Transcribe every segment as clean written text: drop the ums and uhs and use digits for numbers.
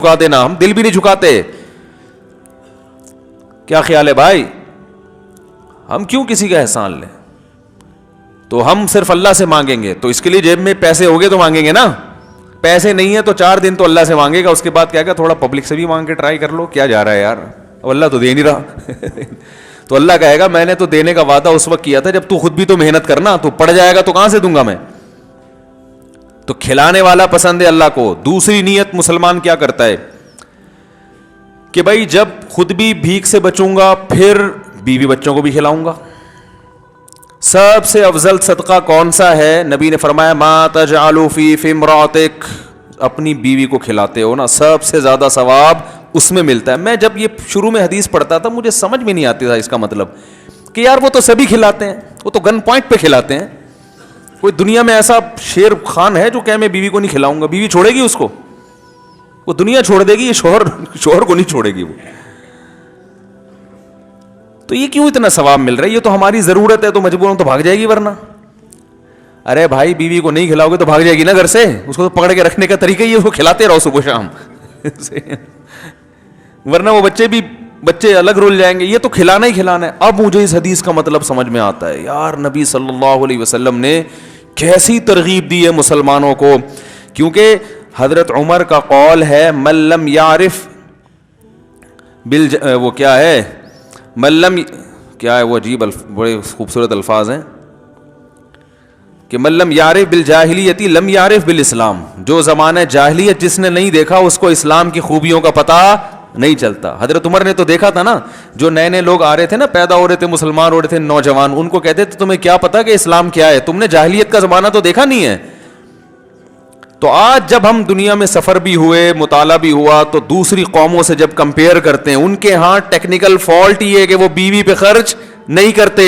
جھکا دینا, ہم دل بھی نہیں جھکاتے. کیا خیال ہے بھائی, ہم کیوں کسی کا احسان لیں؟ تو ہم صرف اللہ سے مانگیں گے, تو اس کے لیے جیب میں پیسے ہوگے تو مانگیں گے نا. پیسے نہیں ہیں تو 4 دن تو اللہ سے مانگے گا, اس کے بعد کیا کہ تھوڑا پبلک سے بھی مانگ کے ٹرائی کر لو, کیا جا رہا ہے یار, اب اللہ تو دے نہیں رہا. تو اللہ کہے گا میں نے تو دینے کا وعدہ اس وقت کیا تھا جب تو خود بھی تو محنت کرنا, تو پڑ جائے گا تو کہاں سے دوں گا میں. تو کھلانے والا پسند ہے اللہ کو. دوسری نیت مسلمان کیا کرتا ہے کہ بھائی جب خود بھی بھیک سے بچوں گا پھر بیوی بچوں کو بھی کھلاؤں گا. سب سے افضل صدقہ کون سا ہے؟ نبی نے فرمایا ما تجعل فی امراتک, اپنی بیوی کو کھلاتے ہو نا سب سے زیادہ ثواب اس میں ملتا ہے. میں جب یہ شروع میں حدیث پڑھتا تھا مجھے سمجھ میں نہیں آتی تھا اس کا مطلب کہ یار وہ تو سبھی کھلاتے ہیں, وہ تو گن پوائنٹ پہ کھلاتے ہیں. کوئی دنیا میں ایسا شیر خان ہے جو کہ میں بیوی کو نہیں کھلاؤں گا؟ بیوی چھوڑے گی اس کو؟ وہ دنیا چھوڑ دے گی, یہ شوہر کو نہیں چھوڑے گی وہ. تو یہ کیوں اتنا ثواب مل رہا ہے؟ یہ تو ہماری ضرورت ہے تو مجبور تو بھاگ جائے گی ورنہ. ارے بھائی بیوی کو نہیں کھلاؤ گے تو بھاگ جائے گی نا گھر سے, اس کو تو پکڑ کے رکھنے کا طریقہ یہ اس کو کھلاتے رہو صبح شام. ورنہ وہ بچے الگ رول جائیں گے. یہ تو کھلانا ہی کھلانا ہے. اب مجھے اس حدیث کا مطلب سمجھ میں آتا ہے یار, نبی صلی اللہ علیہ وسلم نے کیسی ترغیب دی ہے مسلمانوں کو. کیونکہ حضرت عمر کا قول ہے من لم یعرف وہ کیا ہے ملم, کیا ہے وہ عجیب بڑے خوبصورت الفاظ ہیں کہ ملم یعرف بالجاہلیتی لم یعرف بالاسلام. جو زمانہ جاہلیت جس نے نہیں دیکھا اس کو اسلام کی خوبیوں کا پتہ نہیں چلتا. حضرت عمر نے تو دیکھا تھا نا, جو نئے نئے لوگ آ رہے تھے نا, پیدا ہو رہے تھے, مسلمان ہو رہے تھے, نوجوان, ان کو کہتے تھے تمہیں کیا پتا کہ اسلام کیا ہے, تم نے جاہلیت کا زمانہ تو دیکھا نہیں ہے. تو آج جب ہم دنیا میں سفر بھی ہوئے, مطالعہ بھی ہوا, تو دوسری قوموں سے جب کمپیئر کرتے ہیں, ان کے ہاں ٹیکنیکل فالٹ یہ ہے کہ وہ بیوی پہ خرچ نہیں کرتے.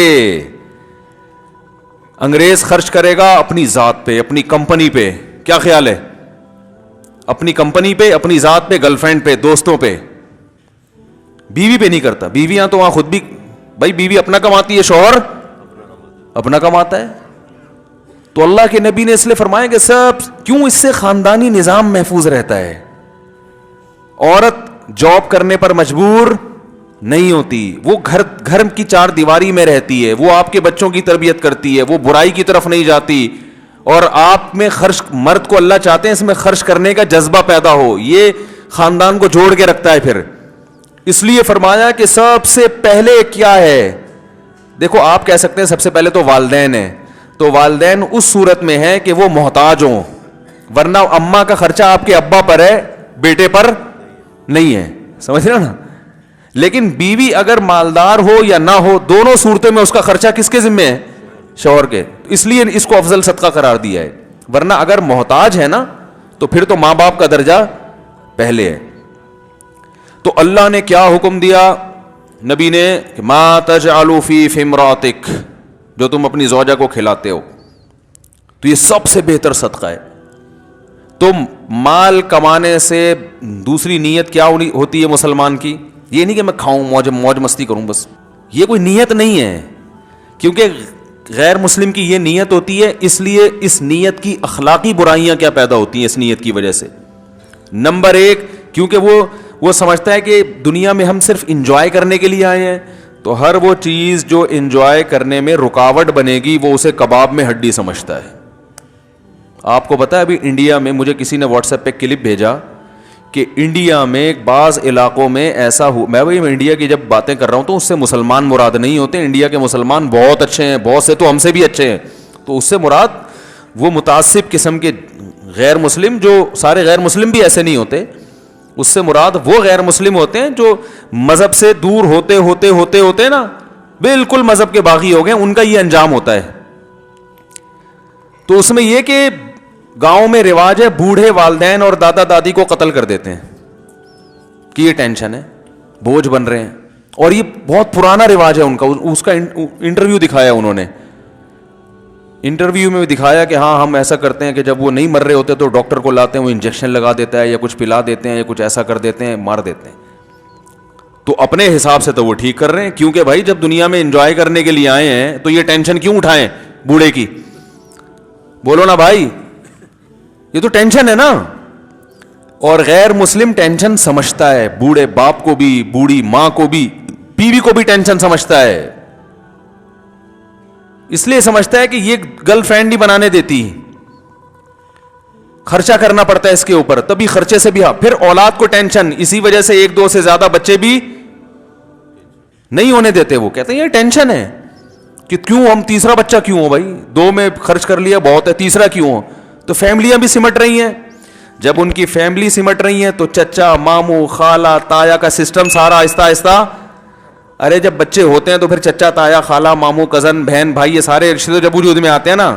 انگریز خرچ کرے گا اپنی ذات پہ, اپنی کمپنی پہ. کیا خیال ہے؟ اپنی کمپنی پہ, اپنی ذات پہ, گرل فرینڈ پہ, دوستوں پہ. بیوی پہ نہیں کرتا. بیویاں تو وہاں خود بھی, بھائی بیوی اپنا کماتی ہے, شوہر اپنا کماتا ہے. تو اللہ کے نبی نے اس لیے فرمایا کہ سب کیوں, اس سے خاندانی نظام محفوظ رہتا ہے. عورت جاب کرنے پر مجبور نہیں ہوتی, وہ گھر کی 4 دیواری میں رہتی ہے, وہ آپ کے بچوں کی تربیت کرتی ہے, وہ برائی کی طرف نہیں جاتی, اور آپ میں خرچ, مرد کو اللہ چاہتے ہیں اس میں خرچ کرنے کا جذبہ پیدا ہو, یہ خاندان کو جوڑ کے رکھتا ہے. پھر اس لیے فرمایا کہ سب سے پہلے کیا ہے, دیکھو آپ کہہ سکتے ہیں سب سے پہلے تو والدین ہیں, تو والدین اس صورت میں ہے کہ وہ محتاج ہوں, ورنہ اماں کا خرچہ آپ کے ابا پر ہے, بیٹے پر نہیں ہے. سمجھ رہے نا. لیکن بیوی اگر مالدار ہو یا نہ ہو, دونوں صورتوں میں اس کا خرچہ کس کے ذمہ ہے؟ شوہر کے. اس لیے اس کو افضل صدقہ قرار دیا ہے. ورنہ اگر محتاج ہے نا تو پھر تو ماں باپ کا درجہ پہلے ہے. تو اللہ نے کیا حکم دیا نبی نے, ما تجعلوا فی امراتک, جو تم اپنی زوجہ کو کھلاتے ہو, تو یہ سب سے بہتر صدقہ ہے. تم مال کمانے سے دوسری نیت کیا ہوتی ہے مسلمان کی؟ یہ نہیں کہ میں کھاؤں, موج مستی کروں بس, یہ کوئی نیت نہیں ہے. کیونکہ غیر مسلم کی یہ نیت ہوتی ہے, اس لیے اس نیت کی اخلاقی برائیاں کیا پیدا ہوتی ہیں اس نیت کی وجہ سے. نمبر 1, کیونکہ وہ سمجھتا ہے کہ دنیا میں ہم صرف انجوائے کرنے کے لیے آئے ہیں, تو ہر وہ چیز جو انجوائے کرنے میں رکاوٹ بنے گی وہ اسے کباب میں ہڈی سمجھتا ہے. آپ کو پتا ہے ابھی انڈیا میں, مجھے کسی نے واٹس ایپ پہ کلپ بھیجا کہ انڈیا میں بعض علاقوں میں ایسا ہو, میں انڈیا کی جب باتیں کر رہا ہوں تو اس سے مسلمان مراد نہیں ہوتے, انڈیا کے مسلمان بہت اچھے ہیں, بہت سے تو ہم سے بھی اچھے ہیں, تو اس سے مراد وہ متعصب قسم کے غیر مسلم, جو سارے غیر مسلم بھی ایسے نہیں ہوتے, اس سے مراد وہ غیر مسلم ہوتے ہیں جو مذہب سے دور ہوتے ہوتے ہوتے ہوتے نا بالکل مذہب کے باغی ہو گئے, ان کا یہ انجام ہوتا ہے. تو اس میں یہ کہ گاؤں میں رواج ہے, بوڑھے والدین اور دادا دادی کو قتل کر دیتے ہیں کہ یہ ٹینشن ہے, بوجھ بن رہے ہیں, اور یہ بہت پرانا رواج ہے ان کا. اس کا انٹرویو دکھایا انہوں نے, انٹرویو میں دکھایا کہ ہاں ہم ایسا کرتے ہیں کہ جب وہ نہیں مر رہے ہوتے تو ڈاکٹر کو لاتے ہیں, وہ انجیکشن لگا دیتا ہے یا کچھ پلا دیتے ہیں یا کچھ ایسا کر دیتے ہیں, مار دیتے ہیں. تو اپنے حساب سے تو وہ ٹھیک کر رہے ہیں, کیونکہ بھائی جب دنیا میں انجوائے کرنے کے لیے آئے ہیں تو یہ ٹینشن کیوں اٹھائیں بوڑھے کی؟ بولو نا بھائی, یہ تو ٹینشن ہے نا. اور غیر مسلم ٹینشن سمجھتا ہے, بوڑھے باپ کو بھی, بوڑھی ماں کو بھی, بیوی کو بھی ٹینشن سمجھتا ہے. اس لیے سمجھتا ہے کہ یہ گرل فرینڈ نہیں بنانے دیتی, خرچہ کرنا پڑتا ہے اس کے اوپر, تبھی خرچے سے بھی. پھر اولاد کو ٹینشن, اسی وجہ سے 1-2 سے زیادہ بچے بھی نہیں ہونے دیتے. وہ کہتے ہیں یہ ٹینشن ہے کہ کیوں ہم تیسرا بچہ کیوں ہو بھائی, 2 میں خرچ کر لیا بہت ہے, تیسرا کیوں ہو. تو فیملیاں بھی سمٹ رہی ہیں. جب ان کی فیملی سمٹ رہی ہیں تو چچا, ماموں, خالہ, تایا کا سسٹم سارا آہستہ آہستہ. ارے جب بچے ہوتے ہیں تو پھر چچا, تایا, خالہ, ماموں, کزن, بہن, بھائی, یہ سارے رشتے جب وجود میں آتے ہیں نا,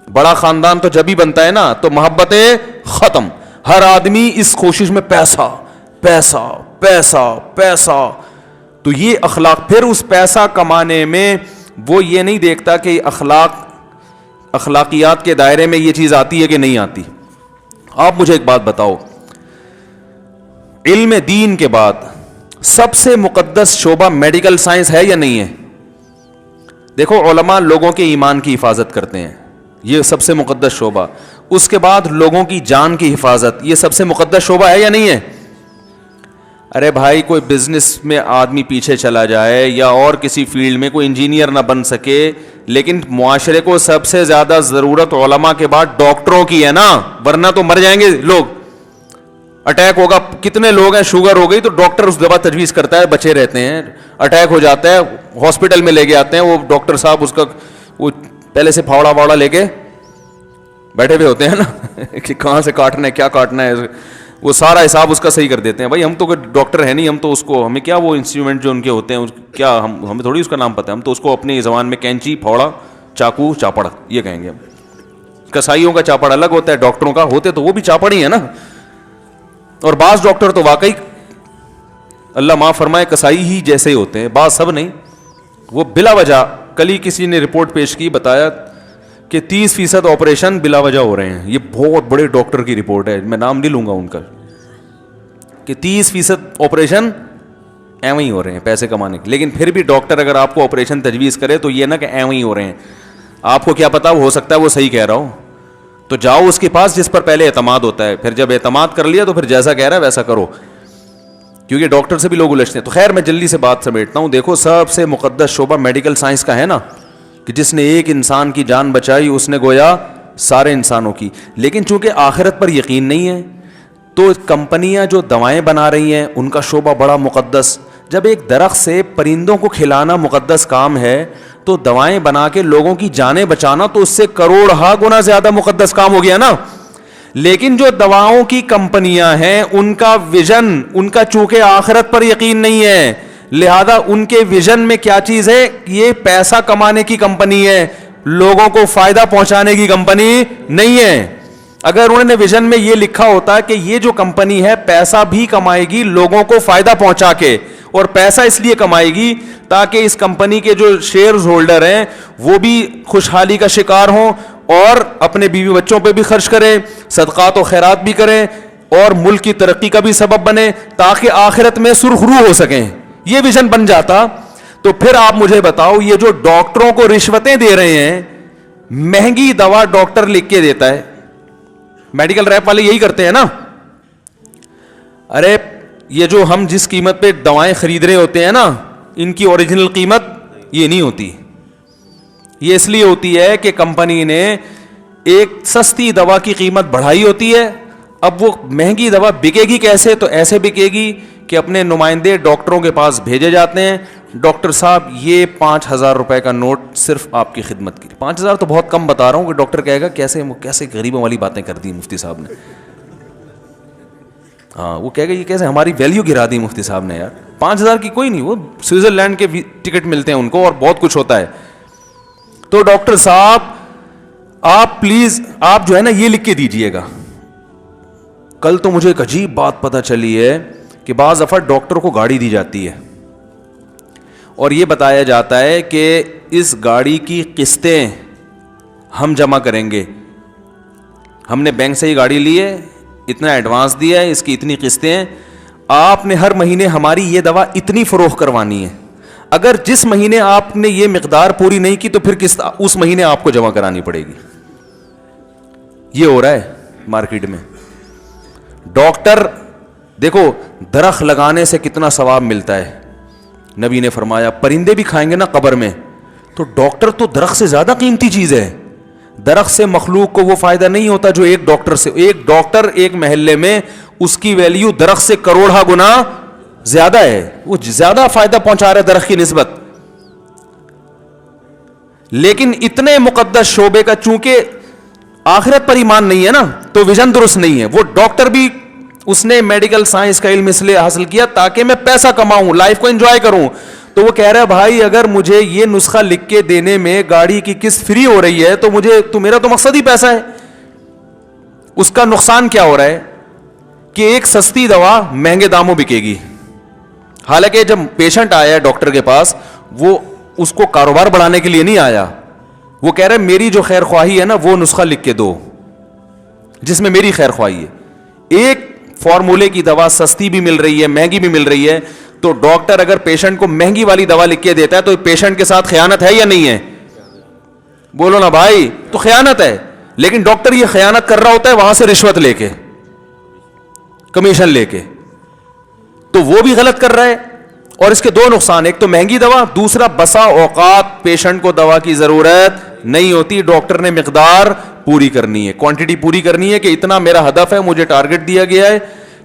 بڑا خاندان تو جب ہی بنتا ہے نا, تو محبتیں ختم. ہر آدمی اس کوشش میں پیسہ پیسہ پیسہ پیسہ. تو یہ اخلاق, پھر اس پیسہ کمانے میں وہ یہ نہیں دیکھتا کہ اخلاقیات کے دائرے میں یہ چیز آتی ہے کہ نہیں آتی. آپ مجھے ایک بات بتاؤ, علم دین کے بعد سب سے مقدس شعبہ میڈیکل سائنس ہے یا نہیں ہے؟ دیکھو, علماء لوگوں کے ایمان کی حفاظت کرتے ہیں, یہ سب سے مقدس شعبہ. اس کے بعد لوگوں کی جان کی حفاظت, یہ سب سے مقدس شعبہ ہے یا نہیں ہے؟ ارے بھائی, کوئی بزنس میں آدمی پیچھے چلا جائے یا اور کسی فیلڈ میں کوئی انجینئر نہ بن سکے, لیکن معاشرے کو سب سے زیادہ ضرورت علماء کے بعد ڈاکٹروں کی ہے نا, ورنہ تو مر جائیں گے لوگ. اٹیک ہوگا, کتنے لوگ ہیں, شوگر ہو گئی تو ڈاکٹر اس دوا تجویز کرتا ہے, بچے رہتے ہیں. اٹیک ہو جاتا ہے, ہاسپٹل میں لے کے آتے ہیں, وہ ڈاکٹر صاحب اس کا وہ پہلے سے پھاوڑا واوڑا لے کے بیٹھے ہوئے ہوتے ہیں نا کہ کہاں سے کاٹنا ہے, کیا کاٹنا ہے, وہ سارا حساب اس کا صحیح کر دیتے ہیں. بھائی ہم تو کوئی ڈاکٹر ہے نہیں, ہم تو اس کو, ہمیں کیا وہ انسٹرومنٹ جو ان کے ہوتے ہیں کیا, ہمیں تھوڑی اس کا نام پتہ ہے, ہم تو اس کو اپنی زبان میں کینچی, پھاوڑا, چاقو, چاپڑ یہ کہیں گے. کسائیوں کا چاپڑ الگ ہوتا ہے, ڈاکٹروں کا ہوتے تو وہ بھی چاپڑ ہی ہے نا. اور بعض ڈاکٹر تو واقعی اللہ معاف فرمائے کسائی ہی جیسے ہوتے ہیں, بعض, سب نہیں. وہ بلا وجہ, کل ہی کسی نے رپورٹ پیش کی, بتایا کہ 30% آپریشن بلا وجہ ہو رہے ہیں. یہ بہت بڑے ڈاکٹر کی رپورٹ ہے, میں نام نہیں لوں گا ان کا, کہ 30% آپریشن ایویں ہی ہو رہے ہیں پیسے کمانے کے. لیکن پھر بھی ڈاکٹر اگر آپ کو آپریشن تجویز کرے تو یہ نہ کہ ایویں ہی ہو رہے ہیں, آپ کو کیا پتا, ہو سکتا ہے وہ صحیح کہہ رہا ہو. تو جاؤ اس کے پاس جس پر پہلے اعتماد ہوتا ہے, پھر جب اعتماد کر لیا تو پھر جیسا کہہ رہا ہے ویسا کرو, کیونکہ ڈاکٹر سے بھی لوگ الجھتے ہیں. تو خیر میں جلدی سے بات سمیٹتا ہوں. دیکھو, سب سے مقدس شعبہ میڈیکل سائنس کا ہے نا, کہ جس نے ایک انسان کی جان بچائی اس نے گویا سارے انسانوں کی. لیکن چونکہ آخرت پر یقین نہیں ہے تو کمپنیاں جو دوائیں بنا رہی ہیں ان کا شعبہ بڑا مقدس. جب ایک درخت سے پرندوں کو کھلانا مقدس کام ہے تو دوائیں بنا کے لوگوں کی جانیں بچانا تو اس سے کروڑہا گنا زیادہ مقدس کام ہو گیا نا. لیکن جو دواؤں کی کمپنیاں ہیں ان کا ویژن, ان کا چونکہ آخرت پر یقین نہیں ہے, لہذا ان کے ویژن میں کیا چیز ہے, یہ پیسہ کمانے کی کمپنی ہے, لوگوں کو فائدہ پہنچانے کی کمپنی نہیں ہے. اگر انہوں نے ویژن میں یہ لکھا ہوتا کہ یہ جو کمپنی ہے پیسہ بھی کمائے گی لوگوں کو فائدہ پہنچا کے, اور پیسہ اس لیے کمائے گی تاکہ اس کمپنی کے جو شیئرز ہولڈر ہیں وہ بھی خوشحالی کا شکار ہوں اور اپنے بیوی بچوں پہ بھی خرچ کریں, صدقات و خیرات بھی کریں, اور ملک کی ترقی کا بھی سبب بنے تاکہ آخرت میں سرخرو ہو سکیں, یہ ویژن بن جاتا. تو پھر آپ مجھے بتاؤ, یہ جو ڈاکٹروں کو رشوتیں دے رہے ہیں, مہنگی دوا ڈاکٹر لکھ کے دیتا ہے, میڈیکل ریپ والے یہی کرتے ہیں نا. ارے یہ جو ہم جس قیمت پہ دوائیں خرید رہے ہوتے ہیں نا, ان کی اوریجنل قیمت یہ نہیں ہوتی. یہ اس لیے ہوتی ہے کہ کمپنی نے ایک سستی دوا کی قیمت بڑھائی ہوتی ہے. اب وہ مہنگی دوا بکے گی کیسے, تو ایسے بکے گی کہ اپنے نمائندے ڈاکٹروں کے پاس بھیجے جاتے ہیں, ڈاکٹر صاحب یہ 5,000 روپے کا نوٹ صرف آپ کی خدمت کی. 5,000 تو بہت کم بتا رہا ہوں, کہ ڈاکٹر کہے گا کیسے غریبوں والی باتیں کر دی مفتی صاحب نے. ہاں, وہ کہے گا یہ کیسے ہماری ویلیو گرا دی مفتی صاحب نے یار. 5,000 کی کوئی نہیں, وہ سوئٹزرلینڈ کے ٹکٹ ملتے ہیں ان کو اور بہت کچھ ہوتا ہے. تو ڈاکٹر صاحب آپ پلیز, آپ جو ہے نا یہ لکھ کے دیجئے گا. کل تو مجھے ایک عجیب بات پتہ چلی ہے کہ بعض دفعہ ڈاکٹر کو گاڑی دی جاتی ہے اور یہ بتایا جاتا ہے کہ اس گاڑی کی قسطیں ہم جمع کریں گے, ہم نے بینک سے ہی گاڑی لی ہے, اتنا ایڈوانس دیا ہے, اس کی اتنی قسطیں ہیں, آپ نے ہر مہینے ہماری یہ دوا اتنی فروخت کروانی ہے. اگر جس مہینے آپ نے یہ مقدار پوری نہیں کی تو پھر قسط اس مہینے آپ کو جمع کرانی پڑے گی. یہ ہو رہا ہے مارکیٹ میں. ڈاکٹر دیکھو درخت لگانے سے کتنا ثواب ملتا ہے. نبی نے فرمایا پرندے بھی کھائیں گے نا قبر میں, تو ڈاکٹر تو درخت سے زیادہ قیمتی چیز ہے. درخت سے مخلوق کو وہ فائدہ نہیں ہوتا جو ایک ڈاکٹر سے. ایک ڈاکٹر ایک محلے میں اس کی ویلیو درخت سے کروڑا گنا زیادہ ہے, وہ زیادہ فائدہ پہنچا رہا ہے درخت کی نسبت. لیکن اتنے مقدس شعبے کا چونکہ آخرت پر ایمان نہیں ہے نا, تو ویژن درست نہیں ہے. وہ ڈاکٹر بھی اس نے میڈیکل سائنس کا علم اس لیے حاصل کیا تاکہ میں پیسہ کماؤں, لائف کو انجوائے کروں. تو وہ کہہ رہا ہے بھائی اگر مجھے یہ نسخہ لکھ کے دینے میں گاڑی کی قسط فری ہو رہی ہے تو میرا تو مقصد ہی پیسہ ہے. اس کا نقصان کیا ہو رہا ہے کہ ایک سستی دوا مہنگے داموں بکے گی. حالانکہ جب پیشنٹ آیا ہے ڈاکٹر کے پاس, وہ اس کو کاروبار بڑھانے کے لیے نہیں آیا, وہ کہہ رہا ہے میری جو خیر خواہی ہے نا وہ نسخہ لکھ کے دو جس میں میری خیر خواہی ہے. ایک فارمولے کی دوا سستی بھی مل رہی ہے مہنگی بھی مل رہی ہے, تو ڈاکٹر اگر پیشنٹ کو مہنگی والی دوا لکھ کے دیتا ہے تو پیشنٹ کے ساتھ خیانت ہے یا نہیں ہے؟ بولو نا بھائی, تو خیانت ہے. لیکن ڈاکٹر یہ خیانت کر رہا ہوتا ہے وہاں سے رشوت لے کے, کمیشن لے کے, تو وہ بھی غلط کر رہا ہے. اور اس کے دو نقصان, ایک تو مہنگی دوا, دوسرا بسا اوقات پیشنٹ کو دوا کی ضرورت نہیں ہوتی, ڈاکٹر نے مقدار پوری کرنی ہے, کوانٹٹی پوری کرنی ہے کہ اتنا میرا ہدف ہے, مجھے ٹارگٹ دیا گیا ہے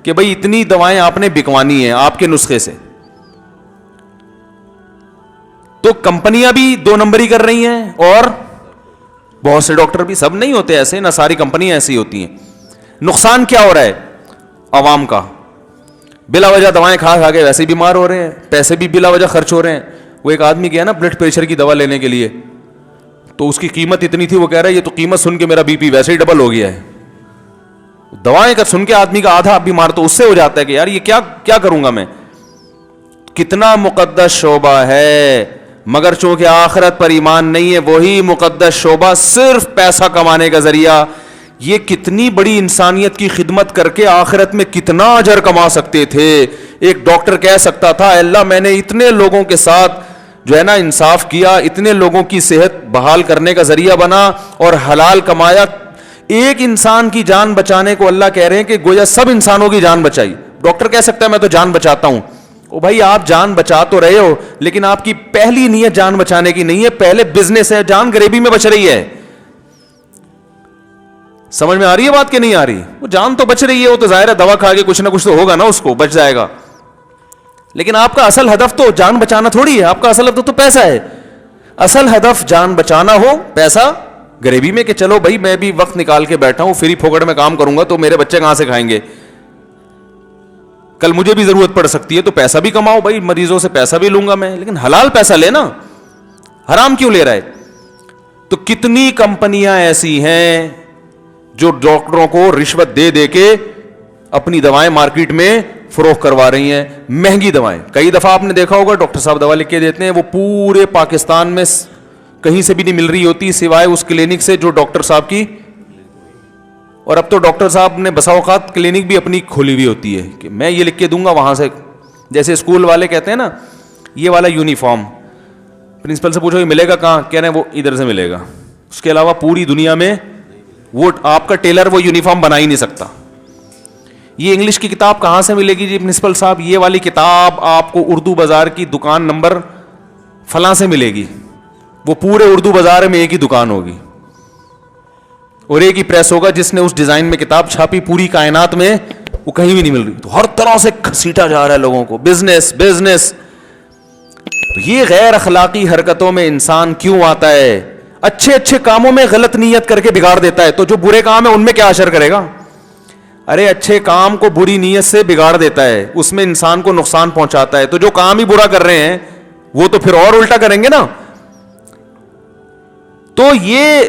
کہ بھئی اتنی دوائیں آپ نے بکوانی ہیں آپ کے نسخے سے. تو کمپنیاں بھی دو نمبری کر رہی ہیں اور بہت سے ڈاکٹر بھی, سب نہیں ہوتے ایسے, نہ ساری کمپنیاں ایسی ہوتی ہیں. نقصان کیا ہو رہا ہے عوام کا؟ بلا وجہ دوائیں کھا کھا کے ویسے بیمار ہو رہے ہیں, پیسے بھی بلا وجہ خرچ ہو رہے ہیں. وہ ایک آدمی گیا نا بلڈ پریشر کی دوا لینے کے لیے, تو اس کی قیمت اتنی تھی, وہ کہہ رہا ہے یہ تو قیمت سن کے میرا بی پی ویسے ہی ڈبل ہو گیا ہے. دوائیں کا سن کے آدمی کا آدھا بیمار تو اس سے ہو جاتا ہے کہ یار یہ کیا کروں گا میں. کتنا مقدس شعبہ ہے, مگر چونکہ آخرت پر ایمان نہیں ہے, وہی مقدس شعبہ صرف پیسہ کمانے کا ذریعہ. یہ کتنی بڑی انسانیت کی خدمت کر کے آخرت میں کتنا اجر کما سکتے تھے. ایک ڈاکٹر کہہ سکتا تھا اللہ میں نے اتنے لوگوں کے ساتھ جو ہے نا انصاف کیا, اتنے لوگوں کی صحت بحال کرنے کا ذریعہ بنا اور حلال کمایا. ایک انسان کی جان بچانے کو اللہ کہہ رہے ہیں کہ گویا سب انسانوں کی جان بچائی. ڈاکٹر کہہ سکتا ہے میں تو جان بچاتا ہوں. او بھائی آپ جان بچا تو رہے ہو, لیکن آپ کی پہلی نیت جان بچانے کی نہیں ہے, پہلے بزنس ہے, جان غریبی میں بچ رہی ہے. سمجھ میں آ رہی ہے بات کہ نہیں آ رہی؟ وہ جان تو بچ رہی ہے, وہ تو ظاہر ہے دوا کھا کے کچھ نہ کچھ تو ہوگا نا, اس کو بچ جائے گا. لیکن آپ کا اصل ہدف تو جان بچانا تھوڑی ہے, آپ کا اصل ہدف تو پیسہ ہے. اصل ہدف جان بچانا ہو, پیسہ غریبی میں کہ چلو بھائی میں بھی وقت نکال کے بیٹھا ہوں, فری پھوکٹ میں کام کروں گا تو میرے بچے کہاں سے کھائیں گے, کل مجھے بھی ضرورت پڑ سکتی ہے, تو پیسہ بھی کماؤ بھائی, مریضوں سے پیسہ بھی لوں گا میں, لیکن حلال پیسہ لینا, حرام کیوں لے رہا ہے. تو کتنی کمپنیاں ایسی ہیں جو ڈاکٹروں کو رشوت دے دے کے اپنی دوائیں مارکیٹ میں فروخت کروا رہی ہیں, مہنگی دوائیں. کئی دفعہ آپ نے دیکھا ہوگا ڈاکٹر صاحب دوا لکھ کے دیتے ہیں, وہ پورے پاکستان میں کہیں سے بھی نہیں مل رہی ہوتی سوائے اس کلینک سے جو ڈاکٹر صاحب کی. اور اب تو ڈاکٹر صاحب نے بسا اوقات کلینک بھی اپنی کھولی ہوئی ہوتی ہے کہ میں یہ لکھ کے دوں گا وہاں سے. جیسے اسکول والے کہتے ہیں نا یہ والا یونیفارم, پرنسپل سے پوچھو یہ ملے گا کہاں, کہہ رہے ہیں وہ ادھر سے ملے گا, اس کے علاوہ پوری دنیا میں وہ آپ کا ٹیلر وہ یونیفارم بنا ہی نہیں سکتا. یہ انگلش کی کتاب کہاں سے ملے گی جی پرنسپل صاحب, یہ والی کتاب آپ کو اردو بازار کی دکان نمبر فلاں سے ملے گی. وہ پورے اردو بازار میں ایک ہی دکان ہوگی اور ایک ہی پریس ہوگا جس نے اس ڈیزائن میں کتاب چھاپی, پوری کائنات میں وہ کہیں بھی نہیں مل رہی. تو ہر طرح سے گھسیٹا جا رہا ہے لوگوں کو, بزنس بزنس. تو یہ غیر اخلاقی حرکتوں میں انسان کیوں آتا ہے؟ اچھے اچھے کاموں میں غلط نیت کر کے بگاڑ دیتا ہے, تو جو برے کام ہے ان میں کیا اثر کرے گا؟ ارے اچھے کام کو بری نیت سے بگاڑ دیتا ہے, اس میں انسان کو نقصان پہنچاتا ہے. تو جو کام ہی برا کر رہے ہیں وہ تو پھر اور الٹا کریں گے نا. تو یہ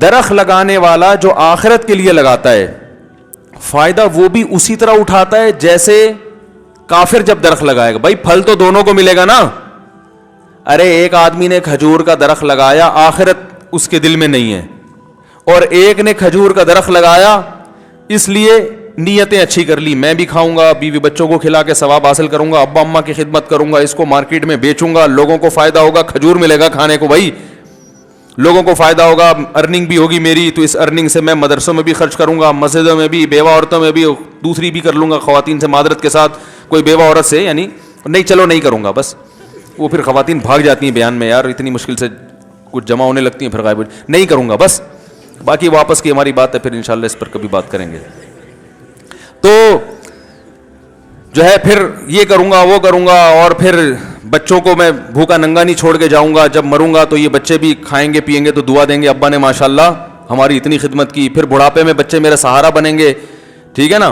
درخت لگانے والا جو آخرت کے لیے لگاتا ہے, فائدہ وہ بھی اسی طرح اٹھاتا ہے جیسے کافر جب درخت لگائے گا. بھائی پھل تو دونوں کو ملے گا نا. ارے ایک آدمی نے کھجور کا درخت لگایا, آخرت اس کے دل میں نہیں ہے, اور ایک نے کھجور کا درخت لگایا اس لیے نیتیں اچھی کر لی, میں بھی کھاؤں گا, بیوی بچوں کو کھلا کے ثواب حاصل کروں گا, ابا اماں کی خدمت کروں گا, اس کو مارکیٹ میں بیچوں گا, لوگوں کو فائدہ ہوگا, کھجور ملے گا کھانے کو. بھائی لوگوں کو فائدہ ہوگا, ارننگ بھی ہوگی میری, تو اس ارننگ سے میں مدرسوں میں بھی خرچ کروں گا, مسجدوں میں بھی, بیوہ عورتوں میں بھی, دوسری بھی کر لوں گا خواتین سے معذرت کے ساتھ, کوئی بیوہ عورت سے یعنی نہیں, چلو نہیں کروں گا بس. وہ پھر خواتین بھاگ جاتی ہیں بیان میں, یار اتنی مشکل سے کچھ جمع ہونے لگتی ہیں, پھر غائب نہیں کروں گا بس. باقی واپس کی ہماری بات ہے, پھر انشاءاللہ اس پر کبھی بات کریں گے. تو جو ہے پھر یہ کروں گا وہ کروں گا, اور پھر بچوں کو میں بھوکا ننگا نہیں چھوڑ کے جاؤں گا, جب مروں گا تو یہ بچے بھی کھائیں گے پیئیں گے تو دعا دیں گے ابا نے ماشاءاللہ ہماری اتنی خدمت کی, پھر بڑھاپے میں بچے میرا سہارا بنیں گے, ٹھیک ہے نا.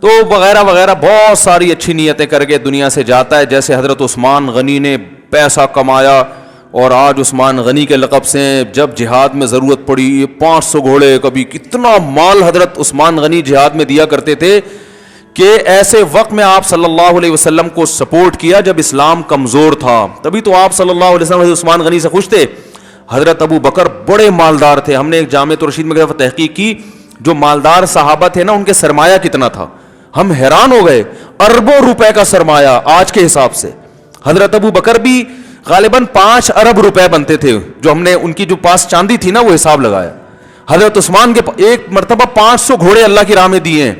تو وغیرہ وغیرہ بہت ساری اچھی نیتیں کر کے دنیا سے جاتا ہے. جیسے حضرت عثمان غنی نے پیسہ کمایا, اور آج عثمان غنی کے لقب سے جب جہاد میں ضرورت پڑی 500 گھوڑے, کبھی کتنا مال حضرت عثمان غنی جہاد میں دیا کرتے تھے کہ ایسے وقت میں آپ صلی اللہ علیہ وسلم کو سپورٹ کیا جب اسلام کمزور تھا. تبھی تو آپ صلی اللہ علیہ وسلم حضرت عثمان غنی سے خوش تھے. حضرت ابو بکر بڑے مالدار تھے. ہم نے ایک جامعۃ الرشید میں تحقیق کی, جو مالدار صحابہ تھے نا ان کے سرمایہ کتنا تھا, ہم حیران ہو گئے. اربوں روپے کا سرمایہ آج کے حساب سے. حضرت ابو بکر بھی غالباً 5 ارب روپے بنتے تھے, جو ہم نے ان کی جو پاس چاندی تھی نا وہ حساب لگایا. حضرت عثمان کے ایک مرتبہ 500 گھوڑے اللہ کی راہ میں دیے ہیں.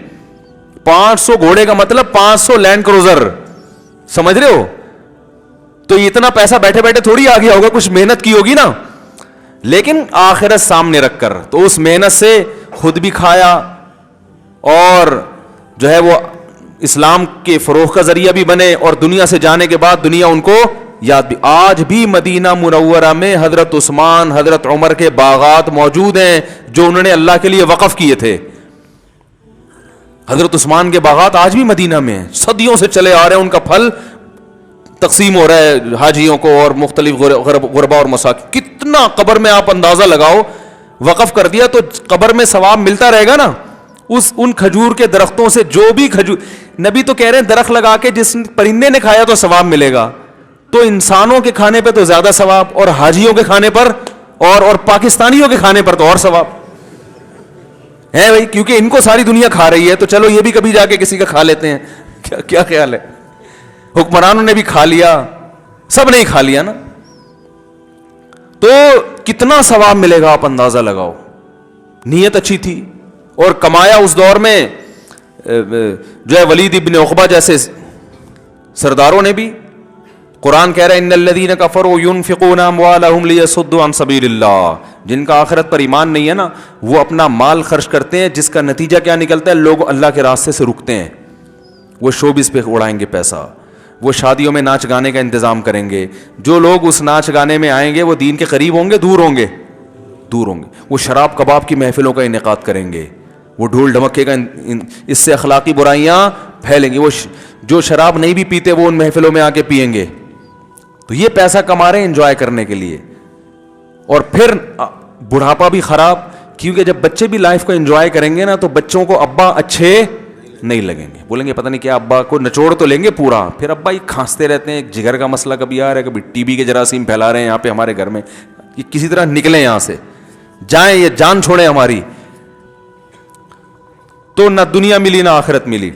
500 گھوڑے کا مطلب 500 لینڈ کروزر, سمجھ رہے ہو. تو اتنا پیسہ بیٹھے بیٹھے تھوڑی آ گیا ہوگا, کچھ محنت کی ہوگی نا, لیکن آخرت سامنے رکھ کر. تو اس محنت سے خود بھی کھایا, اور جو ہے وہ اسلام کے فروغ کا ذریعہ بھی بنے, اور دنیا سے جانے کے بعد دنیا ان کو یاد بھی. آج بھی مدینہ منورہ میں حضرت عثمان حضرت عمر کے باغات موجود ہیں جو انہوں نے اللہ کے لیے وقف کیے تھے. حضرت عثمان کے باغات آج بھی مدینہ میں صدیوں سے چلے آ رہے ہیں, ان کا پھل تقسیم ہو رہا ہے حاجیوں کو اور مختلف غربا اور مساکین. کتنا قبر میں آپ اندازہ لگاؤ, وقف کر دیا تو قبر میں ثواب ملتا رہے گا نا. ان کھجور کے درختوں سے جو بھی کھجور, نبی تو کہہ رہے ہیں درخت لگا کے جس پرندے نے کھایا تو ثواب ملے گا. تو انسانوں کے کھانے پہ تو زیادہ ثواب, اور حاجیوں کے کھانے پر اور پاکستانیوں کے کھانے پر تو اور ثواب ہے بھائی, کیونکہ ان کو ساری دنیا کھا رہی ہے, تو چلو یہ بھی کبھی جا کے کسی کا کھا لیتے ہیں. کیا خیال ہے؟ حکمرانوں نے بھی کھا لیا, سب نے ہی کھا لیا نا, تو کتنا ثواب ملے گا آپ اندازہ لگاؤ. نیت اچھی تھی, اور کمایا اس دور میں جو ہے ولید ابن عقبہ جیسے سرداروں نے بھی. قرآن کہہ رہا ہے ان الذین کفروا ينفقون اموالهم لیصدوا عن سبیل اللہ, جن کا آخرت پر ایمان نہیں ہے نا وہ اپنا مال خرچ کرتے ہیں, جس کا نتیجہ کیا نکلتا ہے, لوگ اللہ کے راستے سے رکتے ہیں. وہ شوبز پہ اڑائیں گے پیسہ, وہ شادیوں میں ناچ گانے کا انتظام کریں گے. جو لوگ اس ناچ گانے میں آئیں گے وہ دین کے قریب ہوں گے, دور ہوں گے, دور ہوں گے. وہ شراب کباب کی محفلوں کا انعقاد کریں گے, وہ ڈھول ڈھمکے کا, اس سے اخلاقی برائیاں پھیلیں گی. وہ جو شراب نہیں بھی پیتے وہ ان محفلوں میں آ کے پیئیں گے. تو یہ پیسہ کما رہے ہیں انجوائے کرنے کے لیے, اور پھر بڑھاپا بھی خراب, کیونکہ جب بچے بھی لائف کو انجوائے کریں گے نا تو بچوں کو ابا اچھے نہیں لگیں گے, بولیں گے پتہ نہیں کیا, ابا کو نچوڑ تو لیں گے پورا, پھر ابا یہ کھانستے رہتے ہیں, جگر کا مسئلہ کبھی آ رہا ہے, کبھی ٹی بی کے جراثیم پھیلا رہے ہیں یہاں پہ ہمارے گھر میں, یہ کسی طرح نکلیں یہاں سے, جائیں, یہ جان چھوڑیں ہماری. تو نہ دنیا ملی نہ آخرت ملی.